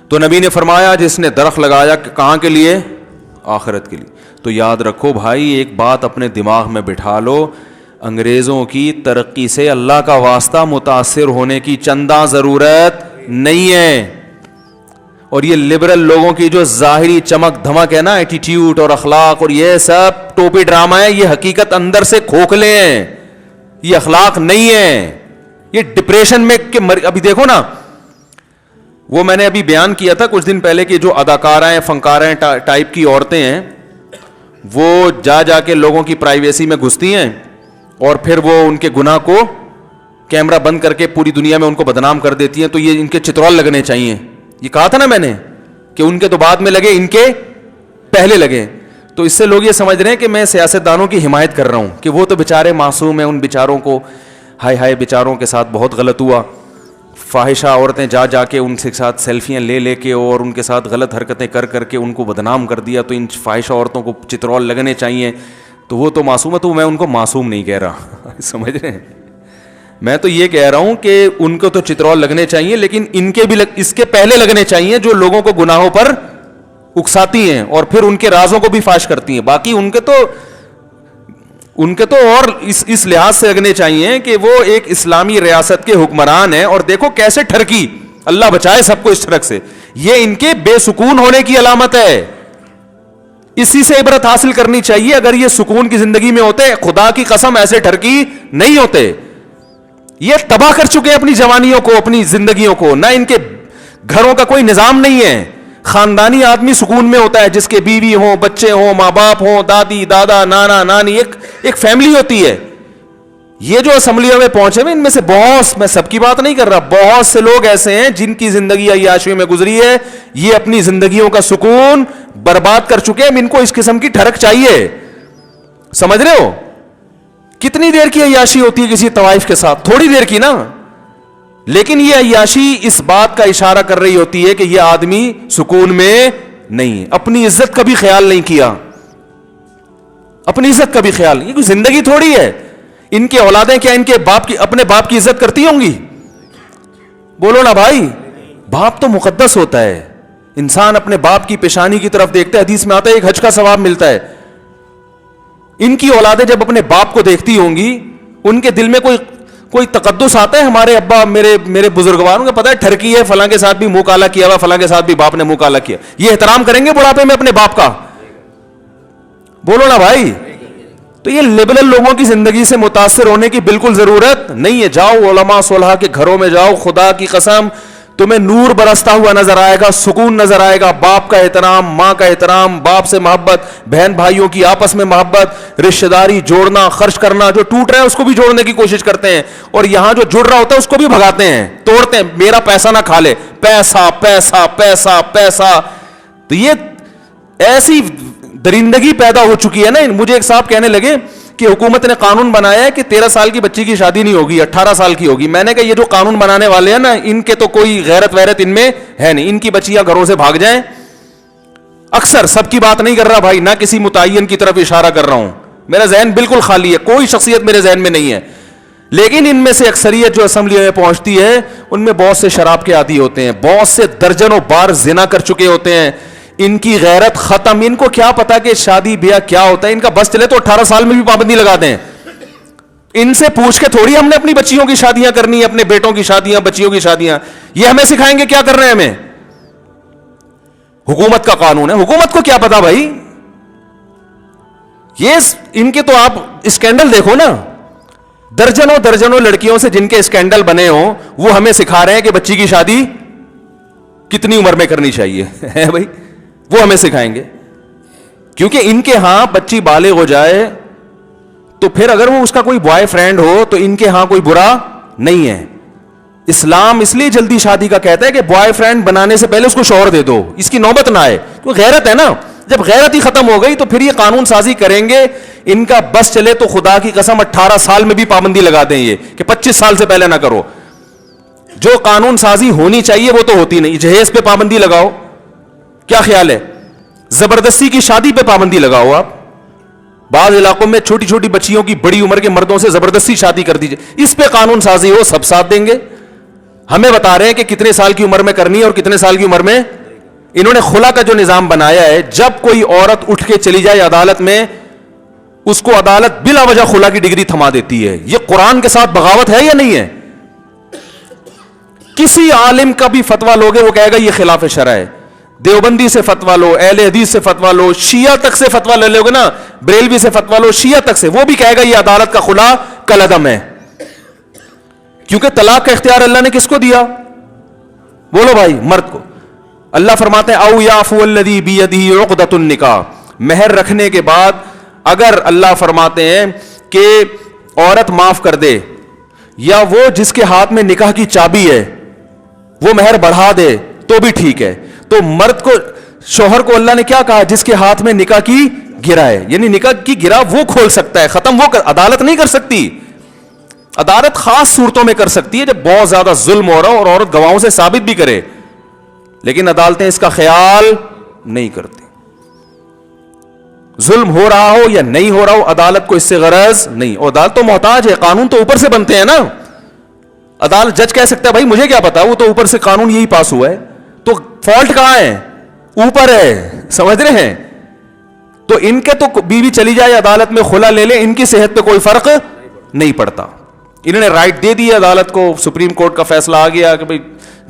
تو نبی نے فرمایا جس نے درخت لگایا کہاں کے لیے, آخرت کے لیے. تو یاد رکھو بھائی, ایک بات اپنے دماغ میں بٹھا لو, انگریزوں کی ترقی سے اللہ کا واسطہ متاثر ہونے کی چندہ ضرورت نہیں ہے. اور یہ لبرل لوگوں کی جو ظاہری چمک دھمک ہے نا, ایٹیٹیوڈ اور اخلاق اور یہ سب ٹوپی ڈرامہ ہے, یہ حقیقت اندر سے کھوکھلے ہیں, یہ اخلاق نہیں ہے. یہ ڈپریشن میں کہ ابھی دیکھو نا, وہ میں نے ابھی بیان کیا تھا کچھ دن پہلے کہ جو اداکارائیں فنکارائیں ٹائپ کی عورتیں ہیں وہ جا کے لوگوں کی پرائیویسی میں گھستی ہیں, اور پھر وہ ان کے گناہ کو کیمرہ بند کر کے پوری دنیا میں ان کو بدنام کر دیتی ہیں. تو یہ ان کے چترول لگنے چاہیے. یہ کہا تھا نا میں نے کہ ان کے تو بعد میں لگے, ان کے پہلے لگے. تو اس سے لوگ یہ سمجھ رہے ہیں کہ میں سیاستدانوں کی حمایت کر رہا ہوں کہ وہ تو بیچارے معصوم ہیں, ان بیچاروں کو ہائے ہائے بیچاروں کے ساتھ بہت غلط ہوا. فاحشہ عورتیں جا کے ان کے ساتھ سیلفیاں لے کے اور ان کے ساتھ غلط حرکتیں کر کے ان کو بدنام کر دیا. تو ان فاحشہ عورتوں کو چترول لگنے چاہیے. تو وہ تو معصوم ہے, تو میں ان کو معصوم نہیں کہہ رہا سمجھ رہے ہیں, میں تو یہ کہہ رہا ہوں کہ ان کو تو چترول لگنے چاہیے, لیکن ان کے بھی اس کے پہلے لگنے چاہیے جو لوگوں کو گناہوں پر اکساتی ہیں اور پھر ان کے رازوں کو بھی فاش کرتی ہیں. باقی ان کے تو ان کے تو اور اس لحاظ سے لگنے چاہیے کہ وہ ایک اسلامی ریاست کے حکمران ہیں, اور دیکھو کیسے ٹھرکی, اللہ بچائے سب کو اس ٹھرک سے. یہ ان کے بے سکون ہونے کی علامت ہے, اسی سے عبرت حاصل کرنی چاہیے. اگر یہ سکون کی زندگی میں ہوتے, خدا کی قسم ایسے ٹھرکی نہیں ہوتے. یہ تباہ کر چکے ہیں اپنی جوانیوں کو, اپنی زندگیوں کو. نہ ان کے گھروں کا کوئی نظام نہیں ہے. خاندانی آدمی سکون میں ہوتا ہے جس کے بیوی ہوں, بچے ہوں, ماں باپ ہوں, دادی دادا نانا نانی, ایک فیملی ہوتی ہے. یہ جو اسمبلیوں میں پہنچے ہوئے, ان میں سے بہت, میں سب کی بات نہیں کر رہا, بہت سے لوگ ایسے ہیں جن کی زندگی عیاشی میں گزری ہے. یہ اپنی زندگیوں کا سکون برباد کر چکے ہیں. ان کو اس قسم کی ٹھڑک چاہیے. سمجھ رہے ہو کتنی دیر کی عیاشی ہوتی ہے کسی طوائف کے ساتھ؟ تھوڑی دیر کی نا. لیکن یہ عیاشی اس بات کا اشارہ کر رہی ہوتی ہے کہ یہ آدمی سکون میں نہیں ہے. اپنی عزت کا بھی خیال نہیں کیا, اپنی عزت کا بھی خیال. یہ کوئی زندگی تھوڑی ہے. ان کی اولادیں کیا ان کے باپ کی, اپنے باپ کی عزت کرتی ہوں گی؟ بولو نا بھائی. باپ تو مقدس ہوتا ہے. انسان اپنے باپ کی پیشانی کی طرف دیکھتا ہے, حدیث میں آتا ہے ایک حج کا ثواب ملتا ہے. ان کی اولادیں جب اپنے باپ کو دیکھتی ہوں گی, ان کے دل میں کوئی تقدس آتا ہے؟ ہمارے ابا میرے بزرگواروں کو پتا ہے ٹھرکی ہے, فلاں کے ساتھ بھی منہ کالا کیا ہوا, فلاں کے ساتھ بھی باپ نے منہ کالا کیا. یہ احترام کریں گے بڑھاپے میں اپنے باپ کا؟ بولو نا بھائی. تو یہ لبرل لوگوں کی زندگی سے متاثر ہونے کی بالکل ضرورت نہیں ہے. جاؤ علماء صلحاء کے گھروں میں جاؤ, خدا کی قسم تمہیں نور برستا ہوا نظر آئے گا, سکون نظر آئے گا. باپ کا احترام, ماں کا احترام, باپ سے محبت, بہن بھائیوں کی آپس میں محبت, رشتہ داری جوڑنا, خرچ کرنا. جو ٹوٹ رہا ہے اس کو بھی جوڑنے کی کوشش کرتے ہیں, اور یہاں جو جڑ رہا ہوتا ہے اس کو بھی بھگاتے ہیں, توڑتے ہیں. میرا پیسہ نہ کھا لے, پیسہ پیسہ پیسہ پیسہ. تو یہ ایسی درندگی پیدا ہو چکی ہے نا. مجھے ایک صاحب کہنے لگے کہ حکومت نے قانون بنایا ہے کہ 13 سال کی بچی کی شادی نہیں ہوگی, 18 سال کی ہوگی. میں نے کہا یہ جو قانون بنانے والے ہیں نا, ان کے تو کوئی غیرت ویرت ان میں ہے نہیں. ان کی بچیاں گھروں سے بھاگ جائیں. اکثر, سب کی بات نہیں کر رہا بھائی, نہ کسی متعین کی طرف اشارہ کر رہا ہوں. میرا ذہن بالکل خالی ہے, کوئی شخصیت میرے ذہن میں نہیں ہے. لیکن ان میں سے اکثریت جو اسمبلی میں پہنچتی ہے, ان میں بہت سے شراب کے عادی ہوتے ہیں, بہت سے درجنوں بار زنا کر چکے ہوتے ہیں. ان کی غیرت ختم. ان کو کیا پتا کہ شادی بیاہ کیا ہوتا ہے. ان کا بس چلے تو 18 سال میں بھی پابندی لگا دیں. ان سے پوچھ کے تھوڑی ہم نے اپنی بچیوں کی شادیاں کرنی, اپنے بیٹوں کی شادیاں, بچیوں کی شادیاں. یہ ہمیں سکھائیں گے کیا کر رہے ہیں ہمیں؟ حکومت کا قانون ہے, حکومت کو کیا پتا بھائی. یہ ان کے تو آپ اسکینڈل دیکھو نا, درجنوں درجنوں لڑکیوں سے جن کے اسکینڈل بنے ہوں, وہ ہمیں سکھا رہے ہیں کہ بچی کی شادی کتنی عمر میں کرنی چاہیے. ہے بھائی, وہ ہمیں سکھائیں گے. کیونکہ ان کے ہاں بچی بالغ ہو جائے تو پھر اگر وہ اس کا کوئی بوائے فرینڈ ہو تو ان کے ہاں کوئی برا نہیں ہے. اسلام اس لیے جلدی شادی کا کہتا ہے کہ بوائے فرینڈ بنانے سے پہلے اس کو شوہر دے دو, اس کی نوبت نہ آئے. کیونکہ غیرت ہے نا, جب غیرت ہی ختم ہو گئی تو پھر یہ قانون سازی کریں گے. ان کا بس چلے تو خدا کی قسم 18 سال میں بھی پابندی لگا دیں یہ کہ 25 سال سے پہلے نہ کرو. جو قانون سازی ہونی چاہیے وہ تو ہوتی نہیں. جہیز پہ پابندی لگاؤ, کیا خیال ہے؟ زبردستی کی شادی پہ پابندی لگاؤ. آپ بعض علاقوں میں چھوٹی چھوٹی بچیوں کی بڑی عمر کے مردوں سے زبردستی شادی کر دیجیے. اس پہ قانون سازی ہو, سب ساتھ دیں گے. ہمیں بتا رہے ہیں کہ کتنے سال کی عمر میں کرنی ہے اور کتنے سال کی عمر میں. انہوں نے خلا کا جو نظام بنایا ہے, جب کوئی عورت اٹھ کے چلی جائے عدالت میں, اس کو عدالت بلا وجہ خلا کی ڈگری تھما دیتی ہے. یہ قرآن کے ساتھ بغاوت ہے یا نہیں ہے؟ کسی عالم کا بھی فتویٰ لوگے وہ کہے گا یہ خلاف شرع ہے. دیوبندی سے فتویٰ لو, اہل حدیث سے فتویٰ لو, شیعہ تک سے فتویٰ لے لو گے نا, بریلوی سے فتویٰ لو, شیعہ تک سے, وہ بھی کہے گا یہ عدالت کا خلا کالعدم ہے. کیونکہ طلاق کا اختیار اللہ نے کس کو دیا؟ بولو بھائی, مرد کو. اللہ فرماتے ہیں او یعفو الذی بیدہ عقدۃ النکاح. مہر رکھنے کے بعد اگر اللہ فرماتے ہیں کہ عورت معاف کر دے, یا وہ جس کے ہاتھ میں نکاح کی چابی ہے وہ مہر بڑھا دے تو بھی ٹھیک ہے. تو مرد کو, شوہر کو اللہ نے کیا کہا؟ جس کے ہاتھ میں نکاح کی گرہ ہے, یعنی نکاح کی گرہ وہ کھول سکتا ہے, ختم وہ عدالت نہیں کر سکتی. عدالت خاص صورتوں میں کر سکتی ہے جب بہت زیادہ ظلم ہو رہا ہو اور عورت گواہوں سے ثابت بھی کرے, لیکن عدالتیں اس کا خیال نہیں کرتی. ظلم ہو رہا ہو یا نہیں ہو رہا ہو, عدالت کو اس سے غرض نہیں. اور عدالت تو محتاج ہے, قانون تو اوپر سے بنتے ہیں نا. عدالت جج کہہ سکتا ہے بھائی مجھے کیا پتا, وہ تو اوپر سے قانون یہی پاس ہوا ہے. تو فالٹ کہاں ہے؟ اوپر ہے. سمجھ رہے ہیں؟ تو ان کے تو بیوی چلی جائے عدالت میں خلا لے لے, ان کی صحت پہ کوئی فرق نہیں پڑتا. انہوں نے رائٹ دے دی عدالت کو, سپریم کورٹ کا فیصلہ آ گیا کہ بھئی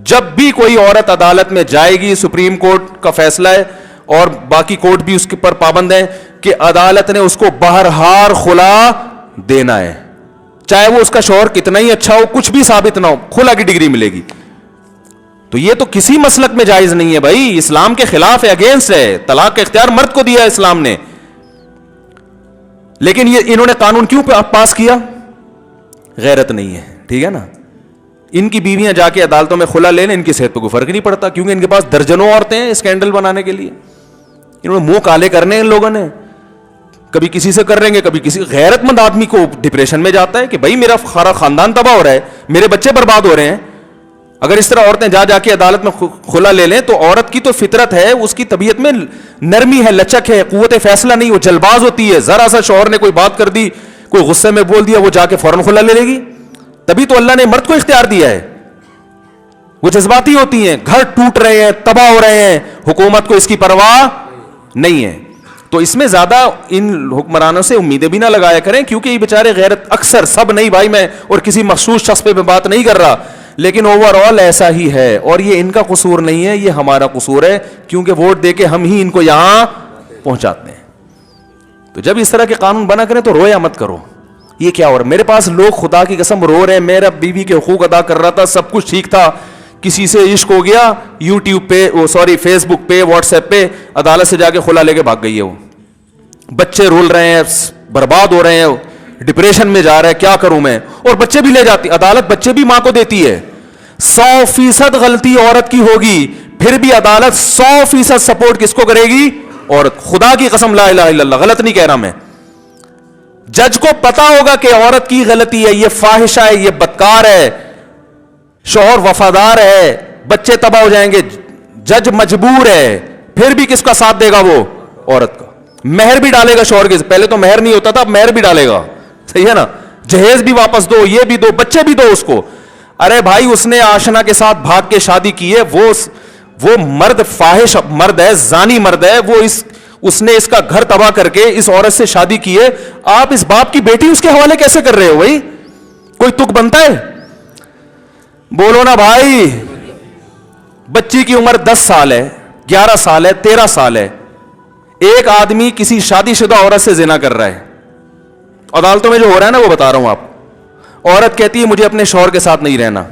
جب بھی کوئی عورت عدالت میں جائے گی, سپریم کورٹ کا فیصلہ ہے اور باقی کورٹ بھی اس کے پر پابند ہیں کہ عدالت نے اس کو بہرحال خلا دینا ہے, چاہے وہ اس کا شوہر کتنا ہی اچھا ہو, کچھ بھی ثابت نہ ہو, خلا کی ڈگری ملے گی. تو یہ تو کسی مسلک میں جائز نہیں ہے بھائی, اسلام کے خلاف ہے, اگینسٹ ہے. طلاق کا اختیار مرد کو دیا ہے اسلام نے, لیکن یہ انہوں نے قانون کیوں پاس کیا؟ غیرت نہیں ہے, ٹھیک ہے نا. ان کی بیویاں جا کے عدالتوں میں خلا لے لیں, ان کی صحت پہ کوئی فرق نہیں پڑتا, کیونکہ ان کے پاس درجنوں عورتیں ہیں اسکینڈل بنانے کے لیے. انہوں نے منہ کالے کرنے ہیں ان لوگوں نے, کبھی کسی سے کر رہیں گے, کبھی کسی. غیرت مند آدمی کو ڈپریشن میں جاتا ہے کہ بھائی میرا سارا خاندان تباہ ہو رہا ہے, میرے بچے برباد ہو رہے ہیں. اگر اس طرح عورتیں جا کے عدالت میں خلا لے لیں, تو عورت کی تو فطرت ہے, اس کی طبیعت میں نرمی ہے, لچک ہے, قوت فیصلہ نہیں, وہ جلباز ہوتی ہے. ذرا سا شوہر نے کوئی بات کر دی, کوئی غصے میں بول دیا, وہ جا کے فوراً خلا لے لے گی. تبھی تو اللہ نے مرد کو اختیار دیا ہے. وہ جذباتی ہوتی ہیں, گھر ٹوٹ رہے ہیں, تباہ ہو رہے ہیں, حکومت کو اس کی پرواہ نہیں ہے. تو اس میں زیادہ ان حکمرانوں سے امیدیں بھی نہ لگایا کریں, کیونکہ یہ بیچارے غیرت, اکثر سب نہیں بھائی, میں اور کسی مخصوص شخص پہ میں بات نہیں کر رہا, لیکن اوور آل ایسا ہی ہے. اور یہ ان کا قصور نہیں ہے, یہ ہمارا قصور ہے, کیونکہ ووٹ دے کے ہم ہی ان کو یہاں پہنچاتے ہیں. تو جب اس طرح کے قانون بنا کریں تو رویا مت کرو. یہ کیا ہو رہا ہے؟ میرے پاس لوگ خدا کی قسم رو رہے ہیں, میرا بیوی کے حقوق ادا کر رہا تھا, سب کچھ ٹھیک تھا, کسی سے عشق ہو گیا, یوٹیوب پہ, فیس بک پہ, واٹس ایپ پہ عدالت سے جا کے خلا لے کے بھاگ گئی ہے. وہ بچے رول رہے ہیں, برباد ہو رہے ہیں, ڈپریشن میں جا رہا ہے, کیا کروں میں. اور بچے بھی لے جاتی عدالت, بچے بھی ماں کو دیتی ہے. 100% غلطی عورت کی ہوگی, پھر بھی عدالت 100% سپورٹ کس کو کرے گی؟ عورت. خدا کی قسم, لا الہ الا اللہ, غلط نہیں کہہ رہا میں. جج کو پتا ہوگا کہ عورت کی غلطی ہے, یہ فاحشہ ہے, یہ بدکار ہے, شوہر وفادار ہے, بچے تباہ ہو جائیں گے, جج مجبور ہے, پھر بھی کس کا ساتھ دے گا؟ وہ عورت کا. مہر بھی ڈالے گا شوہر کے, پہلے تو مہر نہیں ہوتا تھا, اب مہر بھی ڈالے گا, صحیح ہے نا. جہیز بھی واپس دو, یہ بھی دو, بچے بھی دو اس کو. ارے بھائی, اس نے آشنا کے ساتھ بھاگ کے شادی کی ہے, وہ مرد فاحش مرد ہے, زانی مرد ہے, اس نے اس کا گھر تباہ کر کے اس عورت سے شادی کی ہے. آپ اس باپ کی بیٹی اس کے حوالے کیسے کر رہے ہو بھائی؟ کوئی تک بنتا ہے؟ بولو نا بھائی. بچی کی عمر 10 سال ہے, 11 سال ہے, 13 سال ہے, ایک آدمی کسی شادی شدہ عورت سے زنا کر رہا ہے. عدالتوں میں جو ہو رہا ہے نا وہ بتا رہا ہوں آپ. عورت کہتی ہے مجھے اپنے شوہر کے ساتھ نہیں رہنا,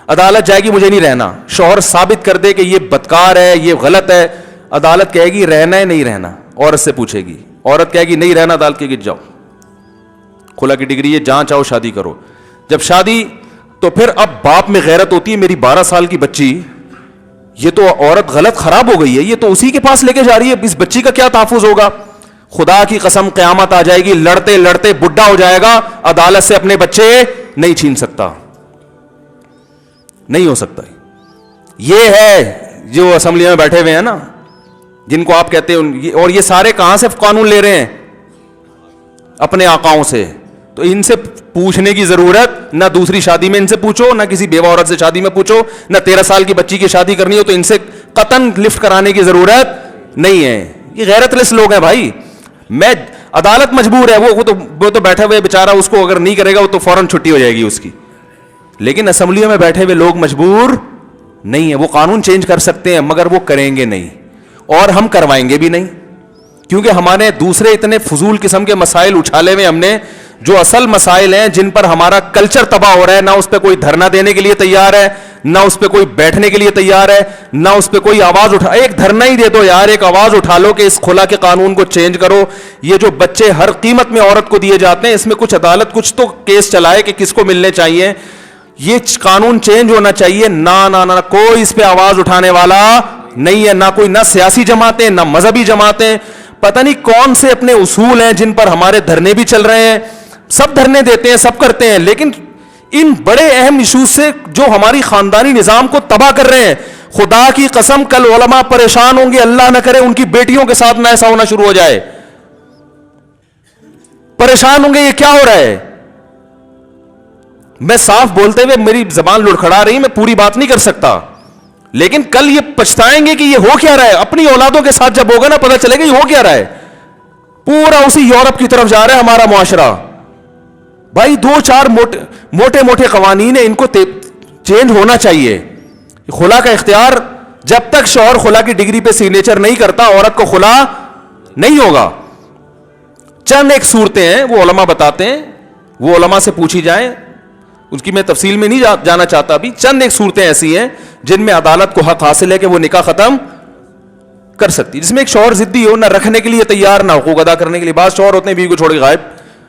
عدالت جائے گی مجھے نہیں رہنا, شوہر ثابت کر دے کہ یہ بدکار ہے, یہ غلط ہے, عدالت کہے گی رہنا ہے نہیں رہنا, عورت سے پوچھے گی, عورت کہے گی نہیں رہنا, عدالت کہے گی جاؤ, خلا کی ڈگری ہے, جہاں چاہو شادی کرو. جب شادی, تو پھر اب باپ میں غیرت ہوتی ہے, میری 12 سال کی بچی, یہ تو عورت غلط خراب ہو گئی ہے, یہ تو اسی کے پاس لے کے جا رہی ہے, اس بچی کا کیا تحفظ ہوگا؟ خدا کی قسم قیامت آ جائے گی, لڑتے لڑتے بڈھا ہو جائے گا, عدالت سے اپنے بچے نہیں چھین سکتا, نہیں ہو سکتا. یہ ہے جو اسمبلی میں بیٹھے ہوئے ہیں نا, جن کو آپ کہتے ہیں, اور یہ سارے کہاں سے قانون لے رہے ہیں؟ اپنے آقاؤں سے. تو ان سے پوچھنے کی ضرورت نہ, دوسری شادی میں ان سے پوچھو, نہ کسی بیوہ عورت سے شادی میں پوچھو, نہ 13 سال کی بچی کی شادی کرنی ہو تو ان سے قطن لفٹ کرانے کی ضرورت نہیں ہے. یہ غیرت لیس لوگ ہیں بھائی. میں عدالت مجبور ہے, وہ تو بیٹھے ہوئے بیچارہ, اس کو اگر نہیں کرے گا وہ تو فوراً چھٹی ہو جائے گی اس کی. لیکن اسمبلیوں میں بیٹھے ہوئے لوگ مجبور نہیں ہیں, وہ قانون چینج کر سکتے ہیں مگر وہ کریں گے نہیں, اور ہم کروائیں گے بھی نہیں, کیونکہ ہمارے دوسرے اتنے فضول قسم کے مسائل اٹھالے میں, ہم نے جو اصل مسائل ہیں جن پر ہمارا کلچر تباہ ہو رہا ہے, نہ اس پہ کوئی دھرنا دینے کے لیے تیار ہے, نہ اس پہ کوئی بیٹھنے کے لیے تیار ہے, نہ اس پہ کوئی آواز اٹھا. ایک دھرنا ہی دے دو یار, ایک آواز اٹھا لو کہ اس خلا کے قانون کو چینج کرو. یہ جو بچے ہر قیمت میں عورت کو دیے جاتے ہیں, اس میں کچھ عدالت کچھ تو کیس چلائے کہ کس کو ملنے چاہیے. یہ قانون چینج ہونا چاہیے. نہ کوئی اس پہ آواز اٹھانے والا نہیں ہے, نہ کوئی, نہ سیاسی جماعتیں, نہ مذہبی جماعتیں. پتہ نہیں کون سے اپنے اصول ہیں جن پر ہمارے دھرنے بھی چل رہے ہیں. سب دھرنے دیتے ہیں, سب کرتے ہیں, لیکن ان بڑے اہم ایشوز سے جو ہماری خاندانی نظام کو تباہ کر رہے ہیں, خدا کی قسم کل علماء پریشان ہوں گے, اللہ نہ کرے ان کی بیٹیوں کے ساتھ نہ ایسا ہونا شروع ہو جائے. پریشان ہوں گے یہ کیا ہو رہا ہے. میں صاف بولتے ہوئے میری زبان لڑکھڑا رہی, میں پوری بات نہیں کر سکتا, لیکن کل یہ پچھتائیں گے کہ یہ ہو کیا رہا ہے. اپنی اولادوں کے ساتھ جب ہوگا نا پتہ چلے گا یہ ہو کیا رہا ہے. پورا اسی یورپ کی طرف جا رہا ہے ہمارا معاشرہ. بھائی 2-4 موٹے قوانین ہیں, ان کو چینج ہونا چاہیے. خلا کا اختیار جب تک شوہر خلا کی ڈگری پہ سگنیچر نہیں کرتا عورت کو خلا نہیں ہوگا. چند ایک صورتیں ہیں وہ علماء بتاتے ہیں, وہ علماء سے پوچھی جائیں, اس کی میں تفصیل میں نہیں جانا چاہتا ابھی. چند ایک صورتیں ایسی ہیں جن میں عدالت کو حق حاصل ہے کہ وہ نکاح ختم کر سکتی, جس میں ایک شوہر ضدی ہو, نہ رکھنے کے لیے تیار نہ حقوق ادا کرنے کے لیے. بعض شوہر ہوتے ہیں بیوی کو چھوڑ کے غائب,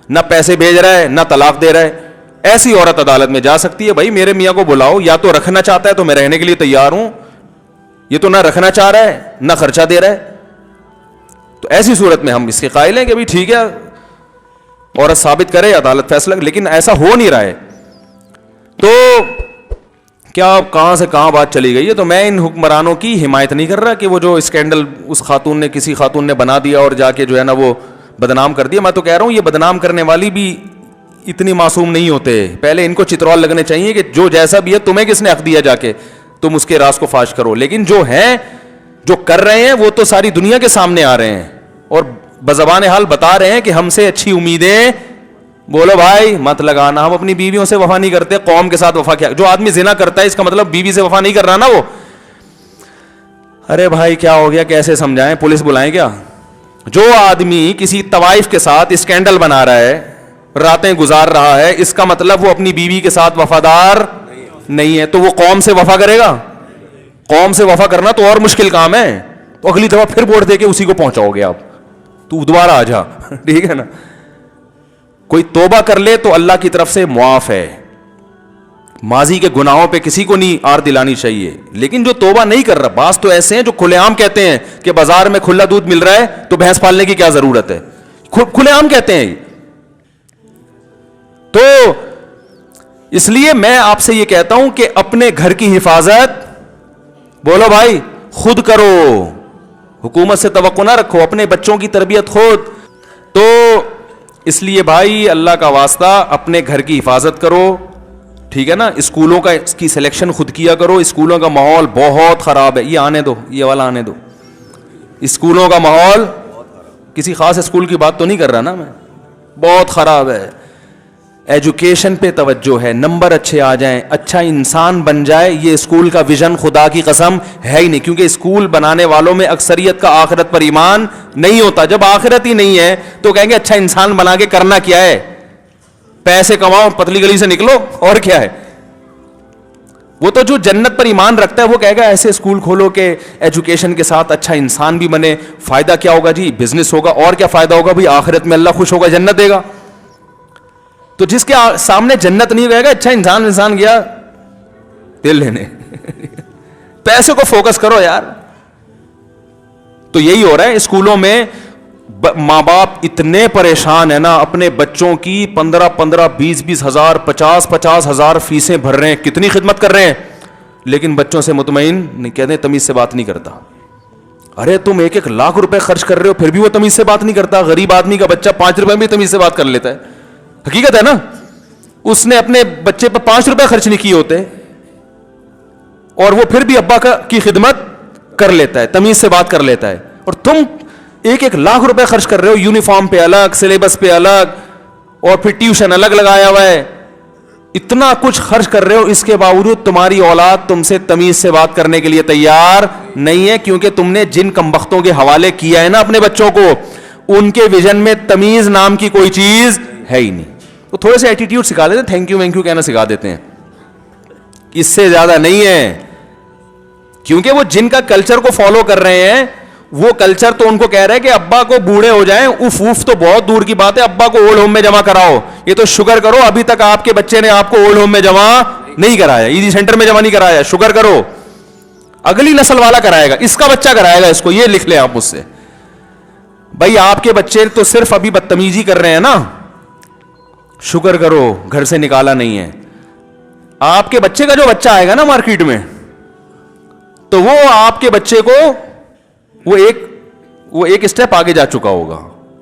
نہ پیسے بھیج رہا ہے نہ طلاق دے رہا ہے. ایسی عورت عدالت میں جا سکتی ہے, بھائی میرے میاں کو بلاؤ, یا تو رکھنا چاہتا ہے تو میں رہنے کے لیے تیار ہوں, یہ تو نہ رکھنا چاہ رہا ہے نہ خرچہ دے رہا ہے. تو ایسی صورت میں ہم اس کے قائل ہیں کہ بھائی ٹھیک ہے عورت ثابت کرے, عدالت فیصلہ. لیکن ایسا ہو نہیں رہا ہے. تو کیا کہاں سے کہاں بات چلی گئی ہے. تو میں ان حکمرانوں کی حمایت نہیں کر رہا کہ وہ جو اسکینڈل اس خاتون نے کسی خاتون نے بنا دیا اور جا کے جو ہے نا وہ بدنام کر دیا. میں تو کہہ رہا ہوں یہ بدنام کرنے والی بھی اتنی معصوم نہیں ہوتے. پہلے ان کو چترول لگنے چاہیے کہ جو جیسا بھی ہے تمہیں کس نے حق دیا جا کے تم اس کے راز کو فاش کرو. لیکن جو ہیں جو کر رہے ہیں وہ تو ساری دنیا کے سامنے آ رہے ہیں اور بزبان حال بتا رہے ہیں کہ ہم سے اچھی امیدیں. بولو بھائی مت لگانا, ہم اپنی بیویوں سے وفا نہیں کرتے, قوم کے ساتھ وفا کیا. جو آدمی زنا کرتا ہے اس کا مطلب بیوی سے وفا نہیں کر رہا نا وہ. ارے بھائی کیا ہو گیا, کیسے سمجھائیں, پولیس بلائیں کیا؟ جو آدمی کسی طوائف کے ساتھ اسکینڈل بنا رہا ہے, راتیں گزار رہا ہے, اس کا مطلب وہ اپنی بیوی کے ساتھ وفادار نہیں ہے. تو وہ قوم سے وفا کرے گا؟ قوم سے وفا کرنا تو اور مشکل کام ہے. تو اگلی دفعہ پھر ووٹ دے کے اسی کو پہنچاؤ گے آپ, تو دوبارہ آ جا. ٹھیک ہے نا. کوئی توبہ کر لے تو اللہ کی طرف سے معاف ہے. ماضی کے گناہوں پہ کسی کو نہیں آر دلانی چاہیے. لیکن جو توبہ نہیں کر رہا, بعض تو ایسے ہیں جو کھلے عام کہتے ہیں کہ بازار میں کھلا دودھ مل رہا ہے تو بھینس پالنے کی کیا ضرورت ہے. کھلے عام کہتے ہیں. تو اس لیے میں آپ سے یہ کہتا ہوں کہ اپنے گھر کی حفاظت بولو بھائی خود کرو, حکومت سے توقع نہ رکھو, اپنے بچوں کی تربیت خود. تو اس لیے بھائی اللہ کا واسطہ اپنے گھر کی حفاظت کرو. ٹھیک ہے نا. اسکولوں کا کی سلیکشن خود کیا کرو. اسکولوں کا ماحول بہت خراب ہے. یہ آنے دو, یہ والا آنے دو. اسکولوں کا ماحول, کسی خاص اسکول کی بات تو نہیں کر رہا نا میں, بہت خراب ہے. ایجوکیشن پہ توجہ ہے, نمبر اچھے آ جائیں, اچھا انسان بن جائے. یہ اسکول کا ویژن خدا کی قسم ہے ہی نہیں, کیونکہ اسکول بنانے والوں میں اکثریت کا آخرت پر ایمان نہیں ہوتا. جب آخرت ہی نہیں ہے تو کہیں گے اچھا انسان بنا کے کرنا کیا ہے, پیسے کماؤ, پتلی گلی سے نکلو, اور کیا ہے. وہ تو جو جنت پر ایمان رکھتا ہے وہ کہے گا ایسے اسکول کھولو کہ ایجوکیشن کے ساتھ اچھا انسان بھی بنے. فائدہ کیا ہوگا جی؟ بزنس ہوگا. اور کیا فائدہ ہوگا بھائی؟ آخرت میں اللہ خوش ہوگا, جنت دے گا. تو جس کے سامنے جنت نہیں رہے گا, اچھا انسان گیا دل لینے. پیسے کو فوکس کرو یار. تو یہی ہو رہا ہے اسکولوں میں. ماں باپ اتنے پریشان ہیں نا, اپنے بچوں کی 15 20 ہزار 50 ہزار فیسیں بھر رہے ہیں, کتنی خدمت کر رہے ہیں, لیکن بچوں سے مطمئن نہیں, کہتے ہیں تمیز سے بات نہیں کرتا. ارے تم 1 لاکھ روپے خرچ کر رہے ہو پھر بھی وہ تمیز سے بات نہیں کرتا. غریب آدمی کا بچہ 5 روپے میں بھی تمیز سے بات کر لیتا ہے. حقیقت ہے نا. اس نے اپنے بچے پر 5 روپے خرچ نہیں کیے ہوتے اور وہ پھر بھی ابا کی خدمت کر لیتا ہے, تمیز سے بات کر لیتا ہے. اور تم 1 لاکھ روپے خرچ کر رہے ہو, یونیفارم پہ الگ, سلیبس پہ الگ, اور پھر ٹیوشن الگ لگایا ہوا ہے. اتنا کچھ خرچ کر رہے ہو, اس کے باوجود تمہاری اولاد تم سے تمیز سے بات کرنے کے لیے تیار نہیں ہے, کیونکہ تم نے جن کمبختوں کے حوالے کیا ہے نا اپنے بچوں کو, ان کے ویژن میں تمیز نام کی کوئی چیز ہے ہی نہیں. تو تھوڑے سے ایٹیٹیوڈ سکھا دیتے ہیں, تھینک یو کہنا سکھا دیتے ہیں, اس سے زیادہ نہیں ہے. کیونکہ وہ جن کا کلچر کو فالو کر رہے ہیں, وہ کلچر تو ان کو کہہ رہے ہیں کہ ابا کو بوڑھے ہو جائیں, اف تو بہت دور کی بات ہے, ابا کو اولڈ ہوم میں جمع کراؤ. یہ تو شکر کرو ابھی تک آپ کے بچے نے آپ کو اولڈ ہوم میں جمع نہیں کرایا, ایزی سینٹر میں جمع نہیں کرایا. شکر کرو, اگلی نسل والا کرائے گا, اس کا بچہ کرائے گا اس کو. یہ لکھ لیں آپ مجھ سے. بھائی آپ کے بچے تو صرف ابھی بدتمیزی کر رہے ہیں نا, شکر کرو گھر سے نکالا نہیں ہے. آپ کے بچے کا جو بچہ آئے گا نا مارکیٹ میں, تو وہ آپ کے بچے کو وہ ایک اسٹیپ آگے جا چکا ہوگا.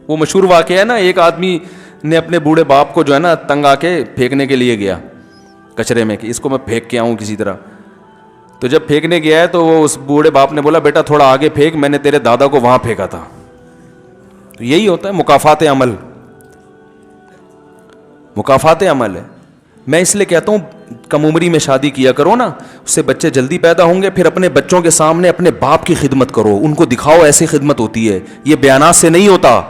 وہ مشہور واقعہ ہے نا, ایک آدمی نے اپنے بوڑھے باپ کو جو ہے نا تنگ آ کے پھینکنے کے لیے گیا کچرے میں کہ اس کو میں پھینک کے آؤں کسی طرح. تو جب پھینکنے گیا ہے تو وہ اس بوڑھے باپ نے بولا بیٹا تھوڑا آگے پھینک, میں نے تیرے دادا کو وہاں پھینکا تھا. تو یہی ہوتا ہے مکافات عمل, مکافات عمل ہے. میں اس لیے کہتا ہوں کم عمری میں شادی کیا کرو نا, اس سے بچے جلدی پیدا ہوں گے. پھر اپنے بچوں کے سامنے اپنے باپ کی خدمت کرو, ان کو دکھاؤ ایسی خدمت ہوتی ہے, یہ بیانات سے نہیں ہوتا.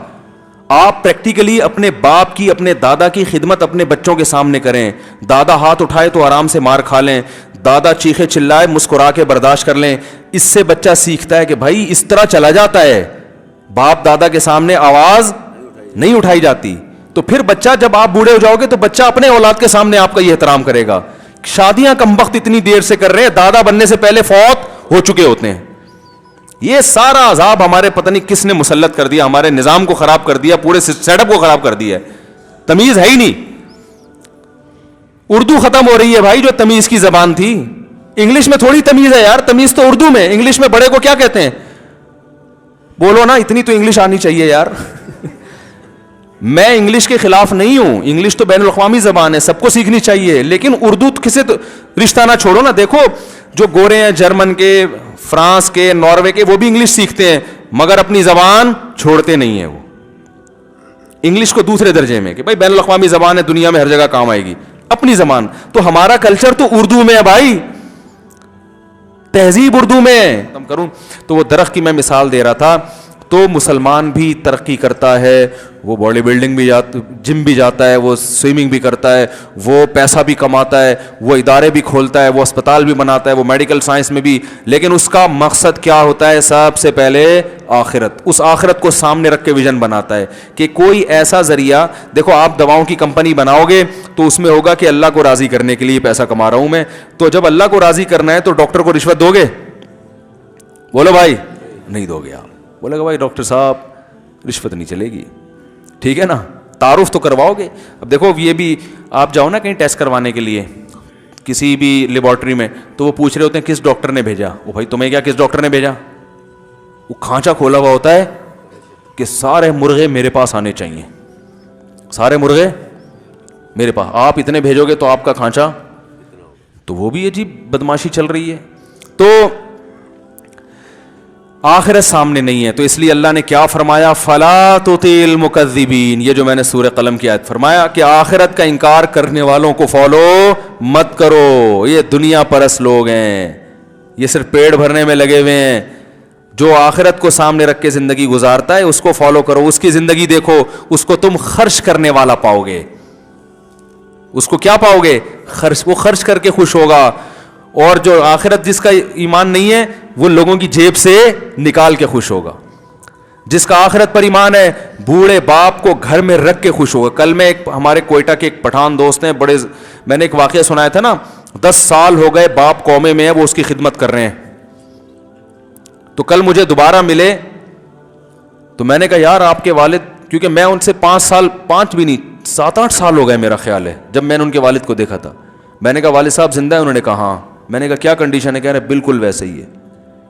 آپ پریکٹیکلی اپنے باپ کی, اپنے دادا کی خدمت اپنے بچوں کے سامنے کریں. دادا ہاتھ اٹھائے تو آرام سے مار کھا لیں, دادا چیخے چلائے مسکرا کے برداشت کر لیں. اس سے بچہ سیکھتا ہے کہ بھائی اس طرح چلا جاتا ہے, باپ دادا کے سامنے آواز نہیں اٹھائی جاتی. تو پھر بچہ جب آپ بوڑھے ہو جاؤ گے تو بچہ اپنے اولاد کے سامنے آپ کا یہ احترام کرے گا. شادیاں کم وقت اتنی دیر سے کر رہے ہیں, دادا بننے سے پہلے فوت ہو چکے ہوتے ہیں. یہ سارا عذاب ہمارے پتہ نہیں کس نے مسلط کر دیا, ہمارے نظام کو خراب کر دیا, پورے سیٹ اپ کو خراب کر دیا. تمیز ہے ہی نہیں. اردو ختم ہو رہی ہے بھائی, جو تمیز کی زبان تھی. انگلش میں تھوڑی تمیز ہے یار, تمیز تو اردو میں. انگلش میں بڑے کو کیا کہتے ہیں, بولو نا, اتنی تو انگلش آنی چاہیے یار. میں انگلش کے خلاف نہیں ہوں, انگلش تو بین الاقوامی زبان ہے, سب کو سیکھنی چاہیے, لیکن اردو کسے تو رشتہ نہ چھوڑو نا. دیکھو جو گورے ہیں, جرمن کے, فرانس کے, ناروے کے, وہ بھی انگلش سیکھتے ہیں مگر اپنی زبان چھوڑتے نہیں ہیں. وہ انگلش کو دوسرے درجے میں کہ بھائی بین الاقوامی زبان ہے, دنیا میں ہر جگہ کام آئے گی, اپنی زبان. تو ہمارا کلچر تو اردو میں ہے بھائی, تہذیب اردو میں ہے. تم کروں تو وہ درخت کی میں مثال دے رہا تھا. تو مسلمان بھی ترقی کرتا ہے, وہ باڈی بلڈنگ بھی جم بھی جاتا ہے, وہ سوئمنگ بھی کرتا ہے, وہ پیسہ بھی کماتا ہے, وہ ادارے بھی کھولتا ہے, وہ اسپتال بھی بناتا ہے, وہ میڈیکل سائنس میں بھی. لیکن اس کا مقصد کیا ہوتا ہے, سب سے پہلے آخرت. اس آخرت کو سامنے رکھ کے ویژن بناتا ہے کہ کوئی ایسا ذریعہ. دیکھو آپ دواؤں کی کمپنی بناؤ گے تو اس میں ہوگا کہ اللہ کو راضی کرنے کے لیے پیسہ کما رہا ہوں میں. تو جب اللہ کو راضی کرنا ہے تو ڈاکٹر کو رشوت دو گے؟ بولو بھائی, نہیں دو گے. آپ بولے گا بھائی ڈاکٹر صاحب رشوت نہیں چلے گی, ٹھیک ہے نا, تعارف تو کرواؤ گے. اب دیکھو یہ بھی آپ جاؤ نا کہیں ٹیسٹ کروانے کے لیے کسی بھی لیبارٹری میں, تو وہ پوچھ رہے ہوتے ہیں کس ڈاکٹر نے بھیجا. وہ بھائی تمہیں کیا کس ڈاکٹر نے بھیجا, وہ کھانچا کھولا ہوا ہوتا ہے کہ سارے مرغے میرے پاس آنے چاہیے, سارے مرغے میرے پاس, آپ اتنے بھیجو گے تو آپ کا کھانچا. تو وہ بھی عجیب بدماشی چل رہی ہے. تو آخرت سامنے نہیں ہے, تو اس لیے اللہ نے کیا فرمایا, فلا تطع المکذبین. یہ جو میں نے سورہ قلم کی آیت فرمایا کہ آخرت کا انکار کرنے والوں کو فالو مت کرو, یہ دنیا پرست لوگ ہیں, یہ صرف پیڑ بھرنے میں لگے ہوئے ہیں. جو آخرت کو سامنے رکھ کے زندگی گزارتا ہے اس کو فالو کرو, اس کی زندگی دیکھو, اس کو تم خرچ کرنے والا پاؤ گے. اس کو کیا پاؤ گے, خرچ. وہ خرچ کر کے خوش ہوگا. اور جو آخرت جس کا ایمان نہیں ہے وہ لوگوں کی جیب سے نکال کے خوش ہوگا. جس کا آخرت پر ایمان ہے بوڑھے باپ کو گھر میں رکھ کے خوش ہوگا. کل میں ایک ہمارے کوئٹہ کے ایک پٹھان دوست ہیں, بڑے, میں نے ایک واقعہ سنایا تھا نا, 10 سال ہو گئے باپ قومے میں ہے, وہ اس کی خدمت کر رہے ہیں. تو کل مجھے دوبارہ ملے تو میں نے کہا یار آپ کے والد, کیونکہ میں ان سے 5 بھی نہیں 7-8 سال ہو گئے میرا خیال ہے جب میں نے ان کے والد کو دیکھا تھا. میں نے کہا والد صاحب زندہ ہے؟ انہوں نے کہا ہاں. میں نے کہا کیا کنڈیشن ہے؟ کہہ رہے بالکل ویسے ہی ہے,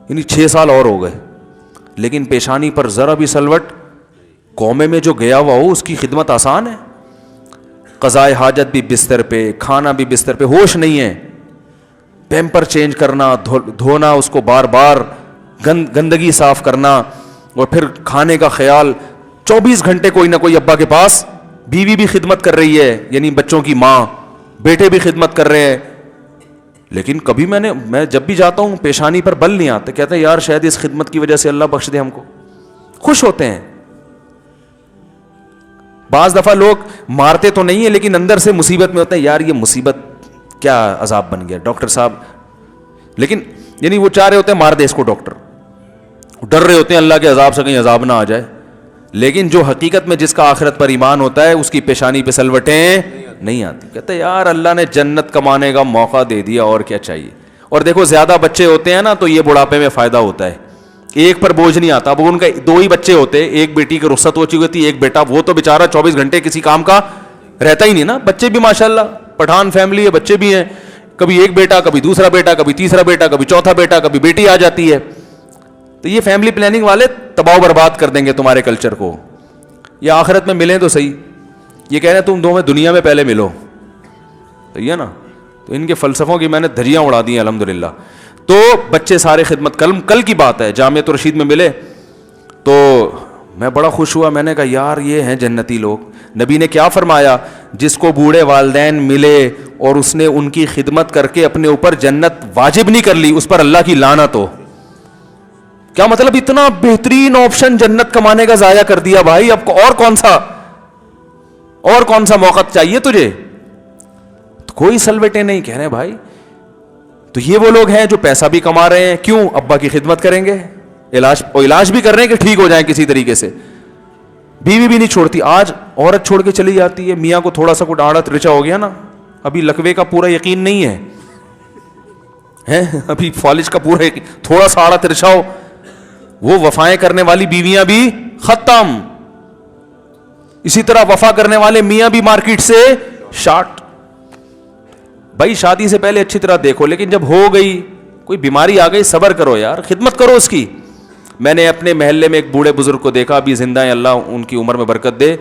یعنی 6 سال اور ہو گئے, لیکن پیشانی پر ذرا بھی سلوٹ. قومے میں جو گیا ہوا ہو اس کی خدمت آسان ہے, قضائے حاجت بھی بستر پہ, کھانا بھی بستر پہ, ہوش نہیں ہے, پیمپر چینج کرنا, دھونا اس کو بار بار, گندگی صاف کرنا, اور پھر کھانے کا خیال. 24 گھنٹے کوئی نہ کوئی ابا کے پاس. بیوی بھی خدمت کر رہی ہے, یعنی بچوں کی ماں, بیٹے بھی خدمت کر رہے ہیں. لیکن کبھی میں جب بھی جاتا ہوں پیشانی پر بل نہیں آتے. کہتے ہیں یار شاید اس خدمت کی وجہ سے اللہ بخش دے ہم کو. خوش ہوتے ہیں. بعض دفعہ لوگ مارتے تو نہیں ہیں لیکن اندر سے مصیبت میں ہوتے ہیں, یار یہ مصیبت کیا عذاب بن گیا ڈاکٹر صاحب. لیکن یعنی وہ چاہ رہے ہوتے ہیں مار دے اس کو ڈاکٹر, ڈر رہے ہوتے ہیں اللہ کے عذاب سے کہیں عذاب نہ آ جائے. لیکن جو حقیقت میں جس کا آخرت پر ایمان ہوتا ہے اس کی پیشانی پہ سلوٹیں نہیں آتی. کہتے یار اللہ نے جنت کمانے کا موقع دے دیا, اور کیا چاہیے. اور دیکھو زیادہ بچے ہوتے ہیں نا تو یہ بڑھاپے میں فائدہ ہوتا ہے, ایک پر بوجھ نہیں آتا. اب ان کا 2 ہی بچے ہوتے, ایک بیٹی کی رخصت ہو چکی تھی, ایک بیٹا, وہ تو بیچارہ 24 گھنٹے کسی کام کا رہتا ہی نہیں نا. بچے بھی ماشاءاللہ پٹھان فیملی ہے, بچے بھی ہیں, کبھی ایک بیٹا, کبھی دوسرا بیٹا, کبھی تیسرا بیٹا, کبھی چوتھا بیٹا, کبھی بیٹی آ جاتی ہے. تو یہ فیملی پلاننگ والے تباہ و برباد کر دیں گے تمہارے کلچر کو. یا آخرت میں ملیں تو صحیح, یہ کہہ رہے ہیں تم دونوں دنیا میں پہلے ملو, صحیح ہے نا. تو ان کے فلسفوں کی میں نے دھجیاں اڑا دی ہیں الحمدللہ. تو بچے سارے خدمت. کل کی بات ہے, جامعۃ الرشید میں ملے تو میں بڑا خوش ہوا. میں نے کہا یار یہ ہیں جنتی لوگ. نبی نے کیا فرمایا, جس کو بوڑھے والدین ملے اور اس نے ان کی خدمت کر کے اپنے اوپر جنت واجب نہیں کر لی, اس پر اللہ کی لعنت ہو. کیا مطلب, اتنا بہترین آپشن جنت کمانے کا ضائع کر دیا بھائی. اب اور کون سا موقع چاہیے تجھے؟ تو کوئی سلوٹیں نہیں. کہہ رہے ہیں بھائی تو یہ وہ لوگ ہیں جو پیسہ بھی کما رہے ہیں, کیوں؟ ابا کی خدمت کریں گے, علاج بھی کر رہے ہیں کہ ٹھیک ہو جائیں کسی طریقے سے. بیوی بھی نہیں چھوڑتی. آج عورت چھوڑ کے چلی جاتی ہے, میاں کو تھوڑا سا کچھ آڑت رچا ہو گیا نا, ابھی لقوے کا پورا یقین نہیں ہے, ابھی فالج کا پورا یقین, تھوڑا سا آڑت رچا ہو, وہ وفائیں کرنے والی بیویاں بھی ختم. اسی طرح وفا کرنے والے میاں بھی مارکیٹ سے شارٹ. بھائی شادی سے پہلے اچھی طرح دیکھو, لیکن جب ہو گئی کوئی بیماری آ گئی, صبر کرو یار, خدمت کرو اس کی. میں نے اپنے محلے میں ایک بوڑھے بزرگ کو دیکھا, ابھی زندہ ہیں, اللہ ان کی عمر میں برکت دے.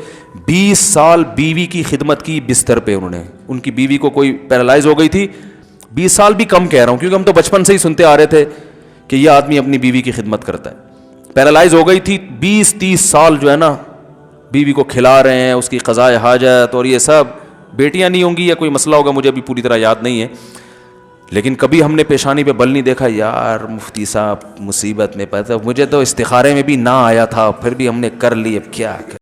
20 سال بیوی کی خدمت کی بستر پہ انہوں نے. ان کی بیوی کو کوئی پیرالائز ہو گئی تھی. 20 سال بھی کم کہہ رہا ہوں, کیونکہ ہم تو بچپن سے ہی سنتے آ رہے تھے کہ یہ آدمی اپنی بیوی کی خدمت کرتا ہے. پیرالائز ہو گئی تھی, 20-30 سال جو ہے نا بیوی کو کھلا رہے ہیں, اس کی قضاء حاجت اور یہ سب. بیٹیاں نہیں ہوں گی یا کوئی مسئلہ ہوگا, مجھے ابھی پوری طرح یاد نہیں ہے, لیکن کبھی ہم نے پیشانی پہ بل نہیں دیکھا. یار مفتی صاحب مصیبت میں پتہ, مجھے تو استخارے میں بھی نہ آیا تھا, پھر بھی ہم نے کر لی, اب کیا